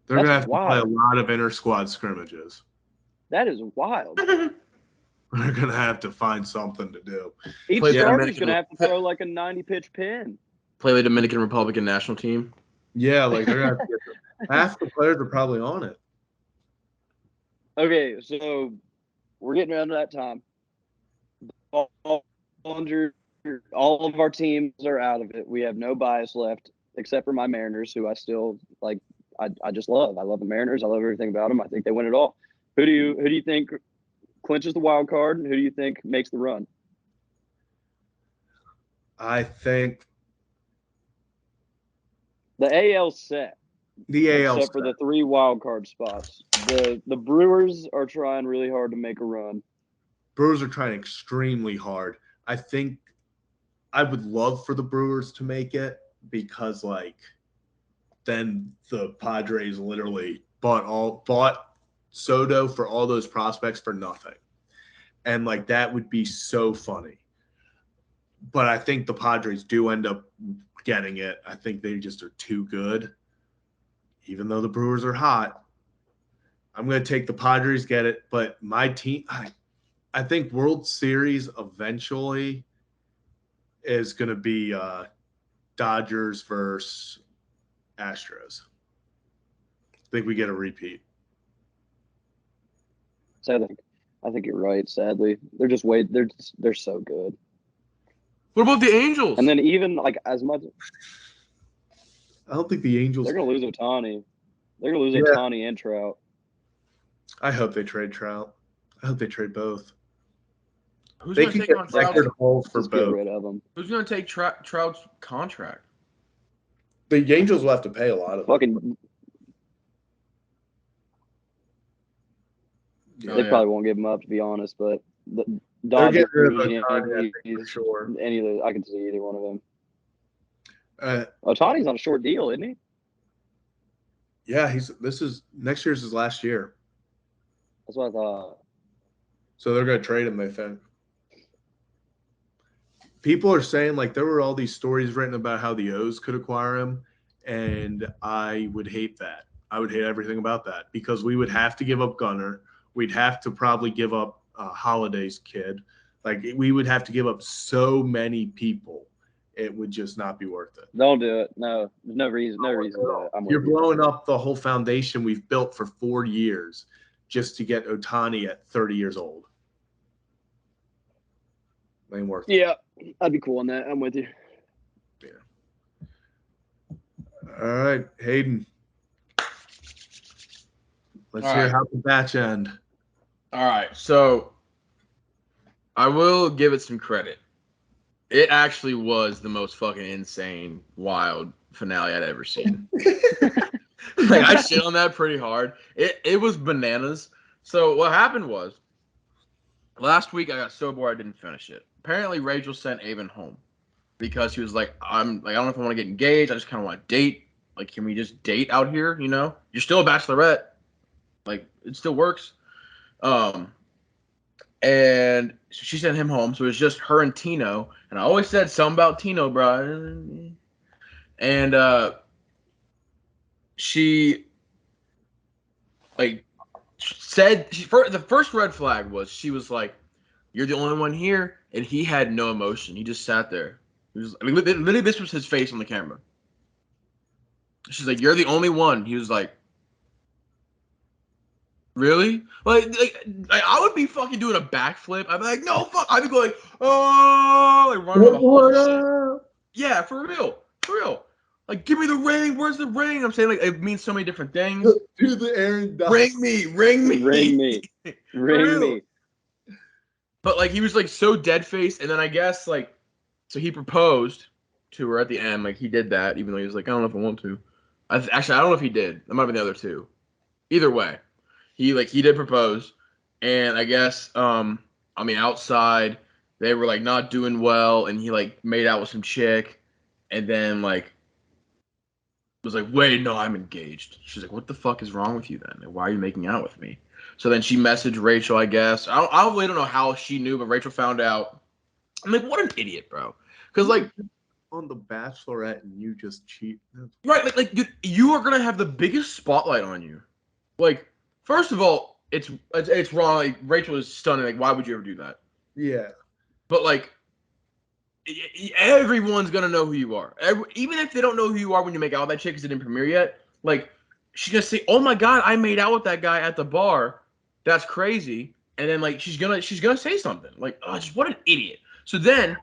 They're going to have wild. to play a lot of inter-squad scrimmages. That is wild. They're going to have to find something to do. Each starter's going to have to throw like a 90-pitch pin. Play the Dominican Republican national team. Yeah, like they're going to have to get half the players are probably on it. Okay, so we're getting around to that time. All of our teams are out of it. We have no bias left except for my Mariners, who I still like. I just love. I love the Mariners. I love everything about them. I think they win it all. Who do you think clinches the wild card, and who do you think makes the run? I think the AL set. The AL except for the 3 wild card spots. The Brewers are trying really hard to make a run. Brewers are trying extremely hard. I think I would love for the Brewers to make it because like then the Padres literally bought Soto for all those prospects for nothing. And like that would be so funny. But I think the Padres do end up getting it. I think they just are too good. Even though the Brewers are hot, I'm going to take the Padres get it. But my team, I think World Series eventually is going to be Dodgers versus Astros. I think we get a repeat. So I think you're right. Sadly, they're so good. What about the Angels? And then even like as much I don't think the Angels. They're gonna lose Ohtani. They're gonna lose Yeah. Ohtani and Trout. I hope they trade Trout. I hope they trade both. Who's They going to could take get on Trout's? record hauls for Just get both. rid of them. Who's going to take Trout's contract? The Angels will have to pay a lot of it. Fucking, they probably won't give him up, to be honest. But the They're getting rid of Dodgers, Ohtani, I think, for Yankees, sure. any of those, I can see either one of them. Uh, Ohtani's on a short deal, isn't he? yeah, next year's his last year. That's what I thought. So they're going to trade him, they think. People are saying, like, there were all these stories written about how the O's could acquire him, and I would hate that. I would hate everything about that because we would have to give up Gunnar. We'd have to probably give up Holiday's kid. Like, we would have to give up so many people. It would just not be worth it. Don't do it. No, there's no reason. No reason to do it. You're blowing up the whole foundation we've built for 4 years just to get Ohtani at 30 years old. Ain't worth it. Yeah, I'd be cool on that. I'm with you. All right, Hayden. Let's All hear right. how the batch end. All right, so I will give it some credit. It actually was the most fucking insane, wild finale I'd ever seen. Like, I shit on that pretty hard. It was bananas. So what happened was, last week I got so bored I didn't finish it. Apparently Rachel sent Avon home because she was like, I don't know if I want to get engaged. I just kind of want to date. Like, can we just date out here? You know, you're still a bachelorette. Like, it still works. And so she sent him home. So it was just her and Tino. And I always said something about Tino, bro. And she, like, said, the first red flag was, she was like, you're the only one here. And he had no emotion. He just sat there. Literally, this was his face on the camera. She's like, you're the only one. He was like, really? Like I would be fucking doing a backflip. I'd be like, no, fuck. I'd be going, oh, like running with a whole shit. Yeah, for real. For real. Like, give me the ring. Where's the ring? I'm saying, like, it means so many different things. Do the Aaron Dodd. Ring me. Ring me. Ring me. But, like, he was, like, so dead-faced. And then I guess, like, so he proposed to her at the end. Like, he did that, even though he was like, I don't know if I want to. Actually, I don't know if he did. That might have been the other two. Either way, he did propose. And I guess, outside, they were, like, not doing well. And he, like, made out with some chick. And then, like, was like, wait, no, I'm engaged. She's like, what the fuck is wrong with you then? Like, why are you making out with me? So then she messaged Rachel, I guess. I really don't know how she knew, but Rachel found out. I'm like, what an idiot, bro. Because, like, on The Bachelorette and you just cheat. right, like dude, you are gonna have the biggest spotlight on you. Like, first of all, it's wrong. Like, Rachel is stunning. Like, why would you ever do that? Yeah. But, like, everyone's gonna know who you are. Even if they don't know who you are when you make out with that chick because it didn't premiere yet, like, she's gonna say, oh my god, I made out with that guy at the bar. That's crazy. And then, like, she's gonna say something. Like, oh, just what an idiot. So then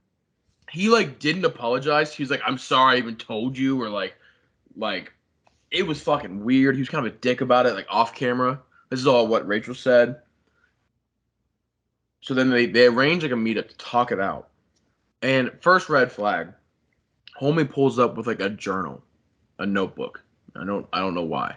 he, like, didn't apologize. He was like, I'm sorry I even told you, or like it was fucking weird. He was kind of a dick about it, like, off camera. This is all what Rachel said. So then they arranged, like, a meetup to talk it out. And first red flag, homie pulls up with, like, a journal, a notebook. I don't know why.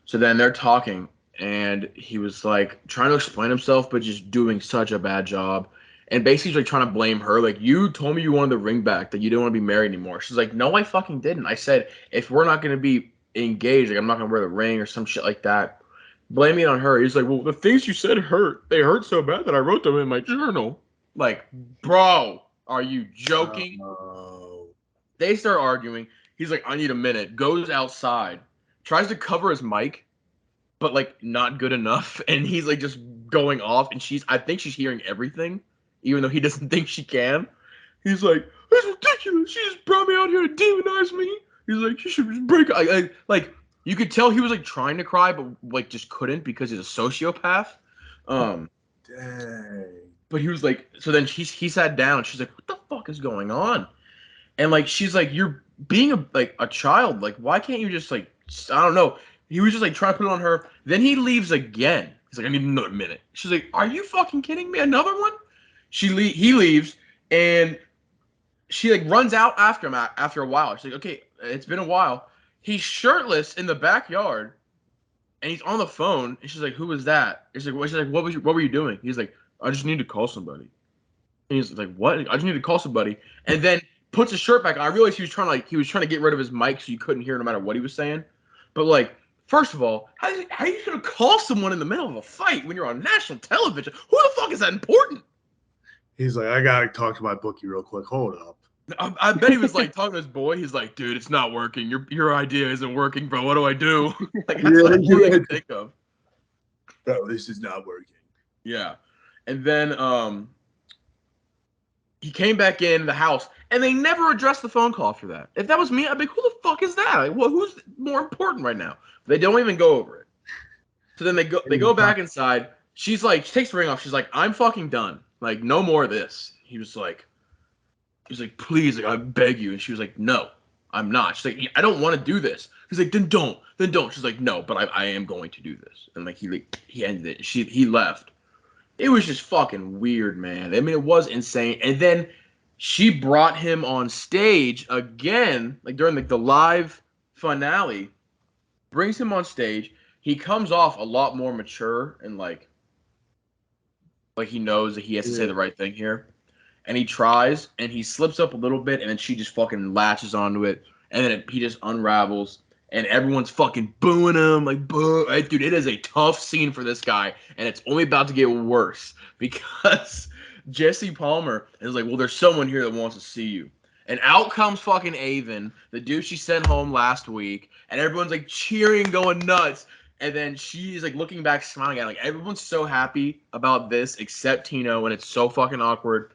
So then they're talking, and he was, like, trying to explain himself, but just doing such a bad job. And basically, like, trying to blame her. Like, you told me you wanted the ring back, that you didn't want to be married anymore. She's like, no, I fucking didn't. I said, if we're not going to be engaged, like, I'm not going to wear the ring or some shit like that. Blaming it on her. He's like, well, the things you said hurt. They hurt so bad that I wrote them in my journal. Like, bro, are you joking? They start arguing. He's like, I need a minute. Goes outside. Tries to cover his mic, but, like, not good enough. And he's, like, just going off. And I think she's hearing everything, even though he doesn't think she can. He's like, that's ridiculous. She just brought me out here to demonize me. He's like, you should just break up. Like, you could tell he was, like, trying to cry, but, like, just couldn't because he's a sociopath. Dang. But he was like, so then he sat down. She's like, what the fuck is going on? And, like, she's like, you're being a child, like, why can't you just like, I don't know. He was just like trying to put it on her. Then he leaves again. He's like, I need another minute. She's like, are you fucking kidding me? Another one? He leaves and she like runs out after him after a while. She's like, okay, it's been a while. He's shirtless in the backyard and he's on the phone. And she's like, who was that? She's like, what were you doing? He's like, I just need to call somebody. And he's like, what? I just need to call somebody. And then puts his shirt back on. I realized he was trying to get rid of his mic so you couldn't hear no matter what he was saying. But like, first of all, how are you gonna call someone in the middle of a fight when you're on national television? Who the fuck is that important? He's like, I gotta talk to my bookie real quick. Hold up. I bet he was like talking to his boy. He's like, dude, it's not working. Your idea isn't working, bro. What do I do? Like, that's what I can think of. Bro, this is not working. Yeah. And then he came back in the house, and they never addressed the phone call after that. If that was me, I'd be like, who the fuck is that? Like, who's more important right now? They don't even go over it. So then they go back inside. She's like, she takes the ring off. She's like, I'm fucking done. Like, no more of this. He's like, please, like, I beg you. And she was like, no, I'm not. She's like, I don't want to do this. He's like, then don't. She's like, no, but I am going to do this. And like, he ended it. He left. It was just fucking weird, man. I mean, it was insane. And then she brought him on stage again, like during the live finale, brings him on stage. He comes off a lot more mature and like he knows that he has to say the right thing here. And he tries, and he slips up a little bit, and then she just fucking latches onto it. And then he just unravels. And everyone's fucking booing him, like, boo. Dude, it is a tough scene for this guy, and it's only about to get worse because Jesse Palmer is like, well, there's someone here that wants to see you. And out comes fucking Avon, the dude she sent home last week, and everyone's like cheering, going nuts. And then she's like looking back, smiling at it. Like, everyone's so happy about this except Tino, and it's so fucking awkward.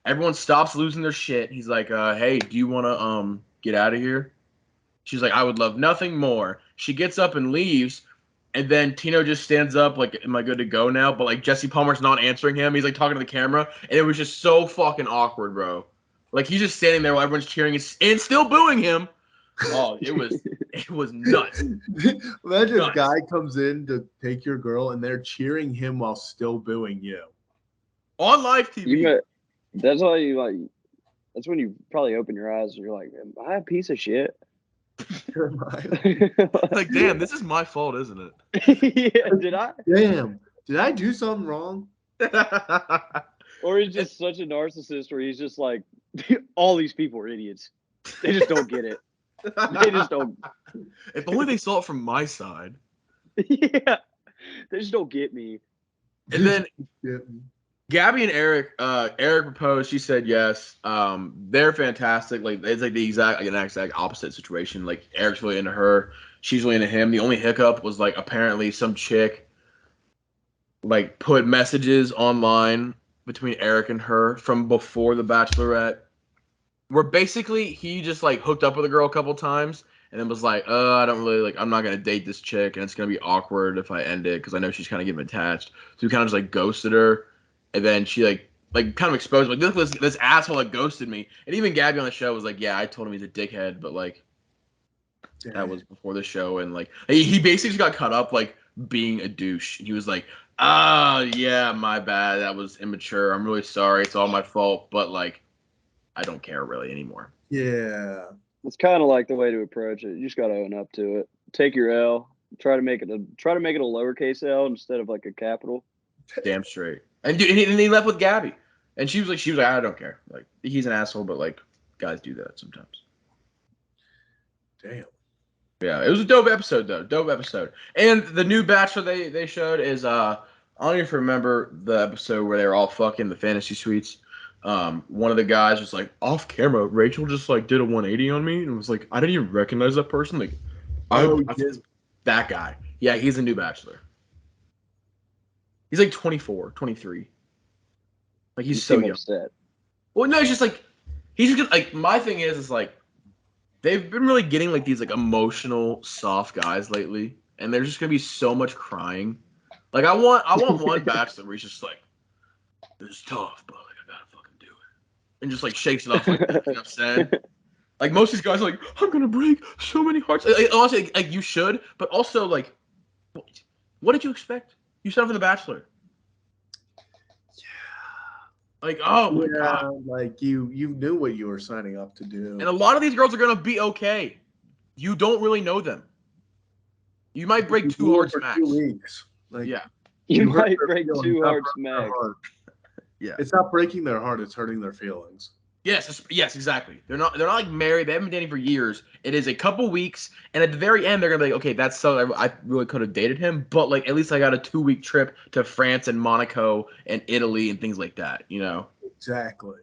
Everyone stops losing their shit. He's like, hey, do you want to get out of here? She's like, I would love nothing more. She gets up and leaves, and then Tino just stands up like, am I good to go now? But like Jesse Palmer's not answering him. He's like talking to the camera, and it was just so fucking awkward, bro. Like he's just standing there while everyone's cheering and still booing him. Oh, it was nuts. Imagine a guy comes in to take your girl, and they're cheering him while still booing you. On live TV. That's why you like. That's when you probably open your eyes and you're like, am I a piece of shit? Like, damn, this is my fault, isn't it? Yeah, did I? Damn, did I do something wrong? Or he's just such a narcissist where he's just like, all these people are idiots. They just don't get it. They just don't. If only they saw it from my side. Yeah, they just don't get me. And then Gabby and Eric proposed. She said yes. They're fantastic. Like it's like the exact opposite situation. Like Eric's really into her. She's really into him. The only hiccup was like apparently some chick like put messages online between Eric and her from before the Bachelorette, where basically he just like hooked up with a girl a couple times and then was like, I don't really like. I'm not gonna date this chick, and it's gonna be awkward if I end it because I know she's kind of getting attached. So he kind of just like ghosted her. And then she like kind of exposed like this asshole that ghosted me. And even Gabby on the show was like, yeah, I told him he's a dickhead, but like that was before the show. And like he basically just got caught up like being a douche. And he was like, yeah, my bad. That was immature. I'm really sorry. It's all my fault. But like, I don't care really anymore. Yeah. It's kind of like the way to approach it. You just got to own up to it. Take your L. Try to make it a lowercase L instead of like a capital. Damn straight. And dude, and he left with Gabby, and she was like, I don't care. Like he's an asshole, but like guys do that sometimes. Damn. Yeah, it was a dope episode though. Dope episode. And the new Bachelor they showed is I don't even remember the episode where they were all fucking the fantasy suites. One of the guys was like off camera. Rachel just like did a 180 on me and was like, I didn't even recognize that person. Like, that guy. Yeah, he's a new Bachelor. He's like 24, 23. Like he's so young. Upset. Well, no, it's just like he's just like my thing is like they've been really getting like these like emotional soft guys lately, and there's just gonna be so much crying. Like I want one Bachelor where he's just like, this is tough, but like I gotta fucking do it, and just like shakes it off like that. You know what I'm saying? Like most of these guys are like, I'm gonna break so many hearts. Honestly, like you should, but also like, what did you expect? You signed up for The Bachelor. Like, oh my god. Like you knew what you were signing up to do. And a lot of these girls are gonna be okay. You don't really know them. You might break You 2 knew hearts for max. 2 weeks. Like Yeah. You hurt might their break feelings, 2 not hearts break their max. heart. Yeah. It's not breaking their heart; it's hurting their feelings. Yes, exactly. They're not like married. They haven't been dating for years. It is a couple weeks, and at the very end, they're gonna be like, okay, that's so I really could have dated him, but like at least I got a 2-week trip to France and Monaco and Italy and things like that. You know. Exactly.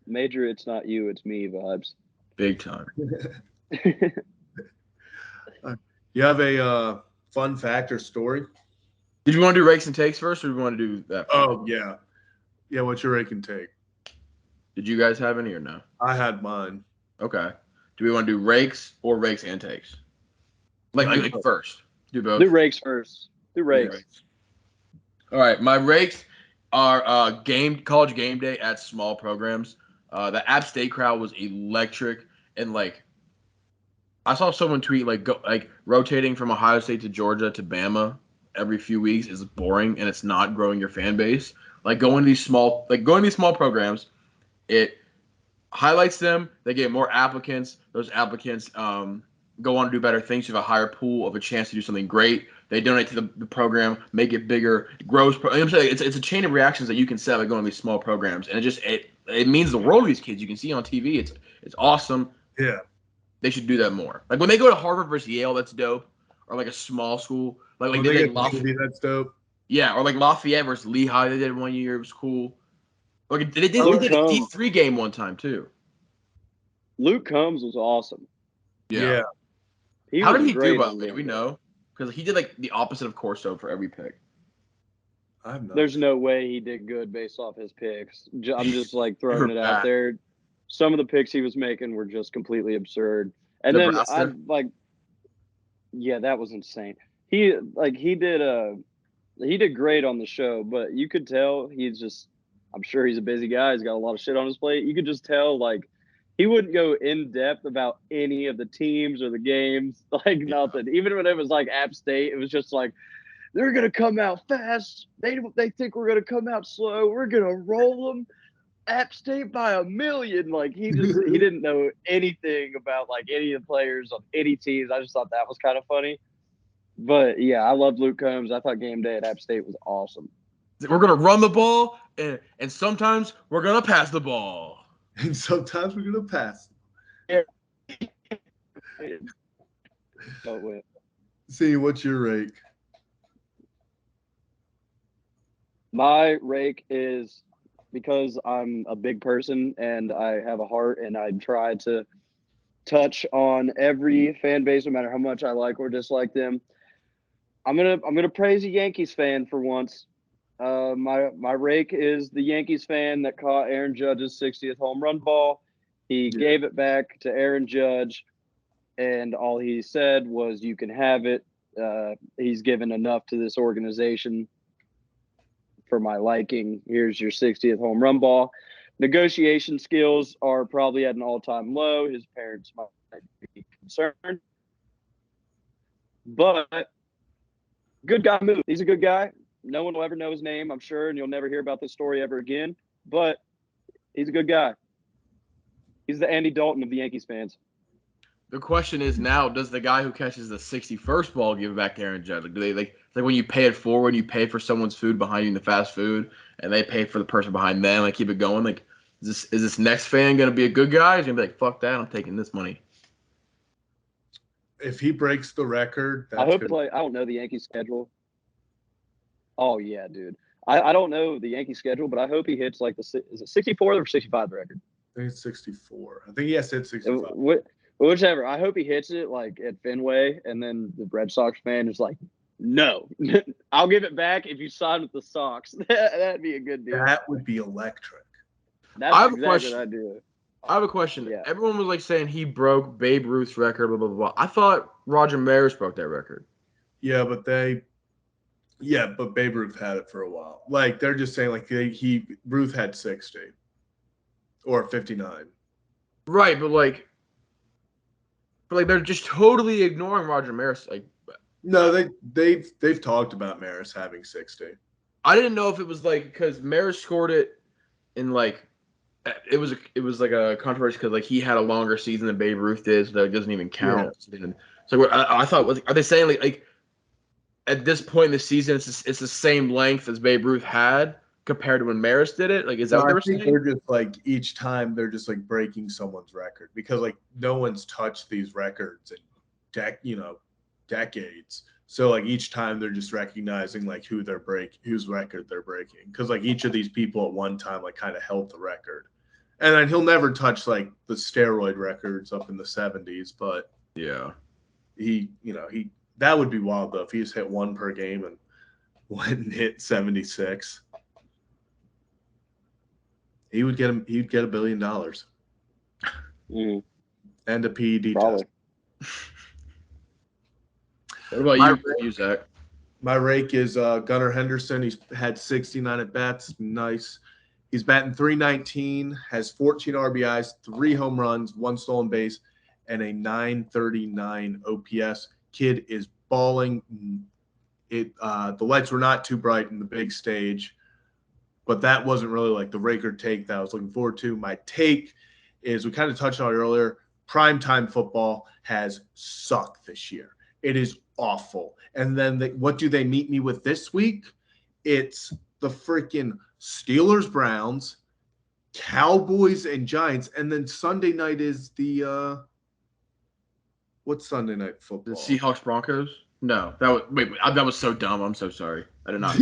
Major, it's not you, it's me vibes. Big time. You have a fun fact or story? Did you want to do rakes and takes first, or do you want to do that? Oh yeah. What's your rake and take? Did you guys have any or no? I had mine. Okay. Do we want to do rakes or rakes and takes? Like first. Do both. Do rakes first. Do rakes. All right. My rakes are college game day at small programs. The App State crowd was electric, and like I saw someone tweet like rotating from Ohio State to Georgia to Bama every few weeks is boring and it's not growing your fan base. Like going to these small programs, it highlights them. They get more applicants. Those applicants go on to do better things. You have a higher pool of a chance to do something great. They donate to the program, make it bigger, it grows. I'm saying it's a chain of reactions that you can set by going to these small programs, and it means the world to these kids. You can see on TV. It's awesome. Yeah. They should do that more. Like when they go to Harvard versus Yale, that's dope. Or like a small school, like they they get Lafayette, that's dope. Yeah, or like Lafayette versus Lehigh. They did one year. It was cool. Like they did a D3 game one time too. Luke Combs was awesome. Yeah. How did he do, by the way? Do we know? Because he did like the opposite of Corso for every pick. There's no way he did good based off his picks. I'm just like throwing it out there. Some of the picks he was making were just completely absurd. And Nebraska? Yeah, that was insane. He did great on the show, but you could tell I'm sure he's a busy guy. He's got a lot of shit on his plate. You could just tell like he wouldn't go in depth about any of the teams or the games, like nothing. Even when it was like App State, it was just like they're gonna come out fast. They think we're gonna come out slow. We're gonna roll them. App State by 1,000,000. Like he didn't know anything about like any of the players of any teams. I just thought that was kind of funny. But yeah, I love Luke Combs. I thought game day at App State was awesome. We're gonna run the ball, and sometimes we're gonna pass the ball. And sometimes we're gonna pass. Yeah. See, what's your rake? My rake is because I'm a big person and I have a heart and I try to touch on every fan base, no matter how much I like or dislike them. I'm gonna praise a Yankees fan for once. My rake is the Yankees fan that caught Aaron Judge's 60th home run ball. He gave it back to Aaron Judge, and all he said was, "You can have it." He's given enough to this organization for my liking. Here's your 60th home run ball. Negotiation skills are probably at an all-time low. His parents might be concerned, but good guy move. He's a good guy. No one will ever know his name, I'm sure, and you'll never hear about this story ever again. But he's a good guy. He's the Andy Dalton of the Yankees fans. The question is now: does the guy who catches the 61st ball give it back to Aaron Judge? Like, do they like when you pay it forward, you pay for someone's food behind you in the fast food, and they pay for the person behind them, like keep it going? Like, is this next fan gonna be a good guy? Or is he gonna be like, fuck that, I'm taking this money? If he breaks the record, I don't know the Yankees schedule. Oh yeah, dude. I don't know the Yankee schedule, but I hope he hits like is it 64 or 65 the record? I think it's 64. I think he has hit 65. Whichever. I hope he hits it like at Fenway, and then the Red Sox fan is like, "No, I'll give it back if you sign with the Sox." That'd be a good deal. That would be electric. That's exactly what I'd do. I have a question. Yeah. Everyone was like saying he broke Babe Ruth's record, blah blah blah. I thought Roger Maris broke that record. Yeah, but Babe Ruth had it for a while. Like they're just saying like Ruth had 60 or 59. Right, but they're just totally ignoring Roger Maris. Like, No, they've talked about Maris having 60. I didn't know if it was like because Maris scored it in like it was like a controversy because like he had a longer season than Babe Ruth did, so that doesn't even count. Yeah. So I thought, are they saying like at this point in the season it's the same length as Babe Ruth had compared to when Maris did it? Like, is that what they were saying? They're just like each time they're just like breaking someone's record because like no one's touched these records in decades. So like each time they're just recognizing like whose record they're breaking because like each of these people at one time like kind of held the record, and then he'll never touch like the steroid records up in the 70s, but yeah, he that would be wild though if he just hit one per game and went and hit 76. He'd get $1 billion and a PED Probably. test. What about you, Zach? My rake is Gunnar Henderson. He's had 69 at bats. Nice. He's batting .319, has 14 RBIs, 3 home runs, 1 stolen base, and a .939 OPS. Kid is balling. The lights were not too bright in the big stage, but that wasn't really like the rake or take that I was looking forward to. My take is we kind of touched on it earlier. Primetime football has sucked this year. It is awful. And then what do they meet me with this week? It's the freaking Steelers, Browns, Cowboys, and Giants. And then Sunday night is the what's Sunday night football? The Seahawks, Broncos? No, that was so dumb. I'm so sorry. I did not.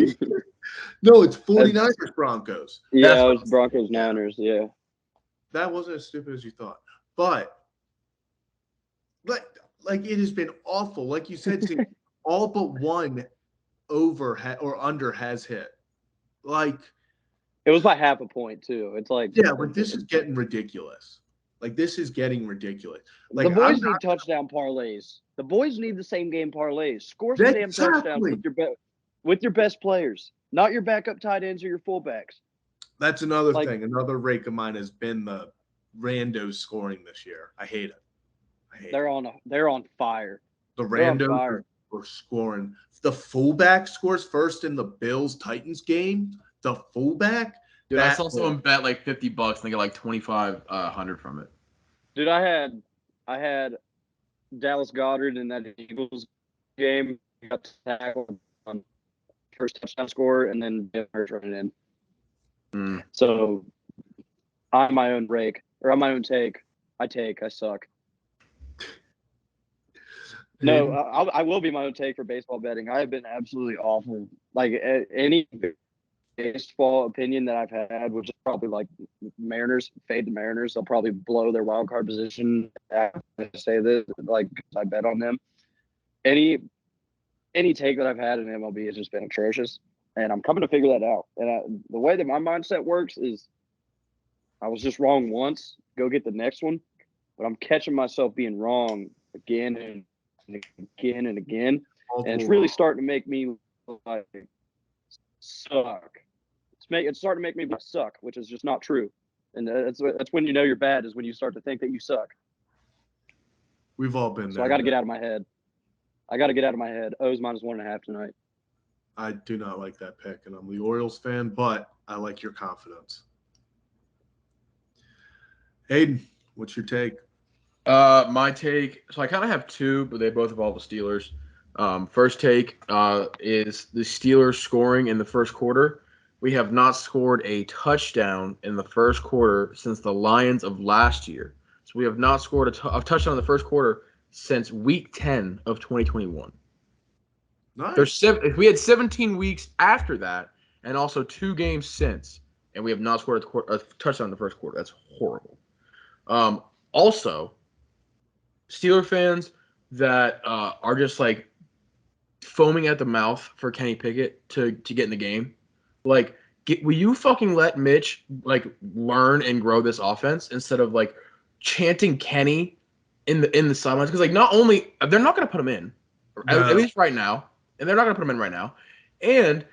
No, it's 49ers, Broncos. Yeah, it was Broncos, Niners. Yeah. That wasn't as stupid as you thought. But like it has been awful. Like you said, all but one over or under has hit. Like it was by half a point too. It's like like this is getting ridiculous. Like this is getting ridiculous. Like the boys need touchdown parlays. The boys need the same game parlays. Score some damn touchdowns with your best players, not your backup tight ends or your fullbacks. That's another thing. Another rake of mine has been the randos scoring this year. I hate it. They're on fire. The randos are scoring. The fullback scores first in the Bills-Titans game. The fullback. Dude, I saw someone bet like $50 and they got like 2,500 from it. Dude, I had Dallas Goedert in that Eagles game. He got tackled on first touchdown score, and then Denver's running in. So I'm my own rake, or I'm my own take. I suck. No, I will be my own take for baseball betting. I have been absolutely awful. Like any baseball opinion that I've had, which is probably like Mariners, fade the Mariners. They'll probably blow their wild card position. I say this, like I bet on them. Any take that I've had in MLB has just been atrocious, and I'm coming to figure that out. And the way that my mindset works is, I was just wrong once. Go get the next one, but I'm catching myself being wrong again and again and again, and it's really starting to make me like suck. It's starting to make me suck, which is just not true. And that's when you know you're bad, is when you start to think that you suck. We've all been there. So I got to get out of my head. O's -1.5 tonight. I do not like that pick, and I'm the Orioles fan, but I like your confidence. Hayden, what's your take? My take, so I kind of have two, but they both involve the Steelers. First take is the Steelers scoring in the first quarter. We have not scored a touchdown in the first quarter since the Lions of last year. So we have not scored a touchdown in the first quarter since week 10 of 2021. Nice. We had 17 weeks after that, and also 2 games since, and we have not scored a touchdown in the first quarter. That's horrible. Also, Steeler fans that are just like foaming at the mouth for Kenny Pickett to get in the game, like, will you fucking let Mitch like learn and grow this offense instead of like chanting Kenny in the sidelines? Because like, not only they're not going to put him in, at least right now, and they're not going to put him in right now, and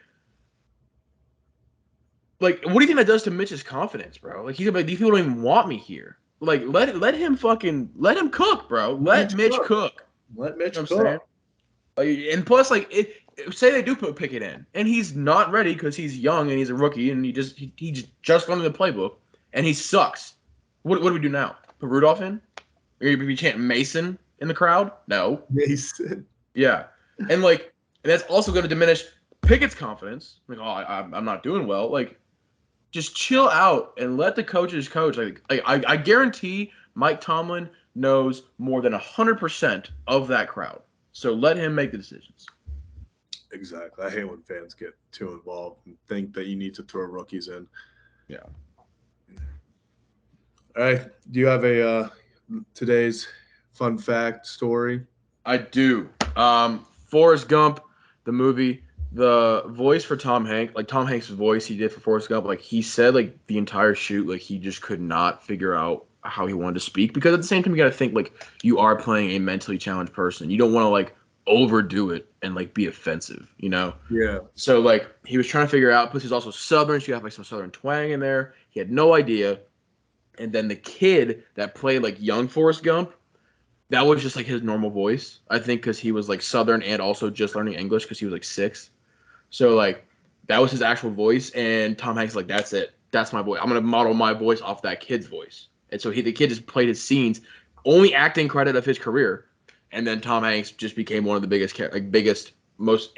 like, what do you think that does to Mitch's confidence, bro? Like, he's gonna be like, these people don't even want me here. Like let him cook, bro. Let Mitch cook. Let Mitch You know what I'm saying? cook. And plus, like, say they do put Pickett in, and he's not ready because he's young and he's a rookie, and he just learned the playbook, and he sucks. What do we do now? Put Rudolph in? Or we chant Mason in the crowd? No. Mason. Yeah, and that's also going to diminish Pickett's confidence. Like, oh, I'm not doing well. Like, just chill out and let the coaches coach. I guarantee Mike Tomlin knows more than 100% of that crowd. So let him make the decisions. Exactly. I hate when fans get too involved and think that you need to throw rookies in. Yeah. All right. Do you have a today's fun fact story? I do. Forrest Gump, the movie, the voice for Tom Hanks, like Tom Hanks' voice he did for Forrest Gump, like he said like the entire shoot, like he just could not figure out how he wanted to speak because at the same time you got to think like you are playing a mentally challenged person. You don't want to like overdo it and like be offensive, you know? Yeah. So like he was trying to figure out, plus he's also Southern, so you have like some Southern twang in there. He had no idea. And then the kid that played like young Forrest Gump, that was just like his normal voice. I think because he was like Southern and also just learning English because he was like 6. So like that was his actual voice. And Tom Hanks like, that's it. That's my voice. I'm gonna model my voice off that kid's voice. And so the kid just played his scenes, only acting credit of his career. And then Tom Hanks just became one of the biggest, most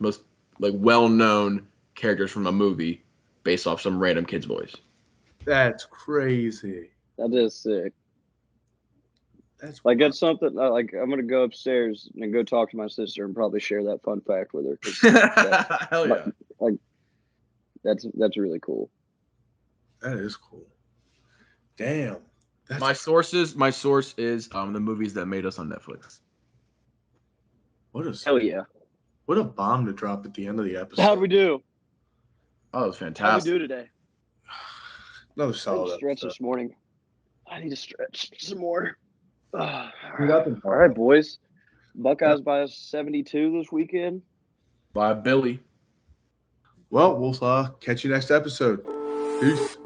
most like well-known characters from a movie based off some random kid's voice. That's crazy. That is sick. That's like that's something. Like I'm gonna go upstairs and go talk to my sister and probably share that fun fact with her. Hell yeah! Like that's really cool. That is cool. Damn. My source is the movies that made us on Netflix. Hell yeah! What a bomb to drop at the end of the episode. How'd we do? Oh, it was How'd we fantastic. do today? Another I need solid to stretch episode. this morning. I need to stretch some more. All We got the right, boys. Buckeyes by 72 this weekend. By Billy. Well, we'll catch you next episode. Peace.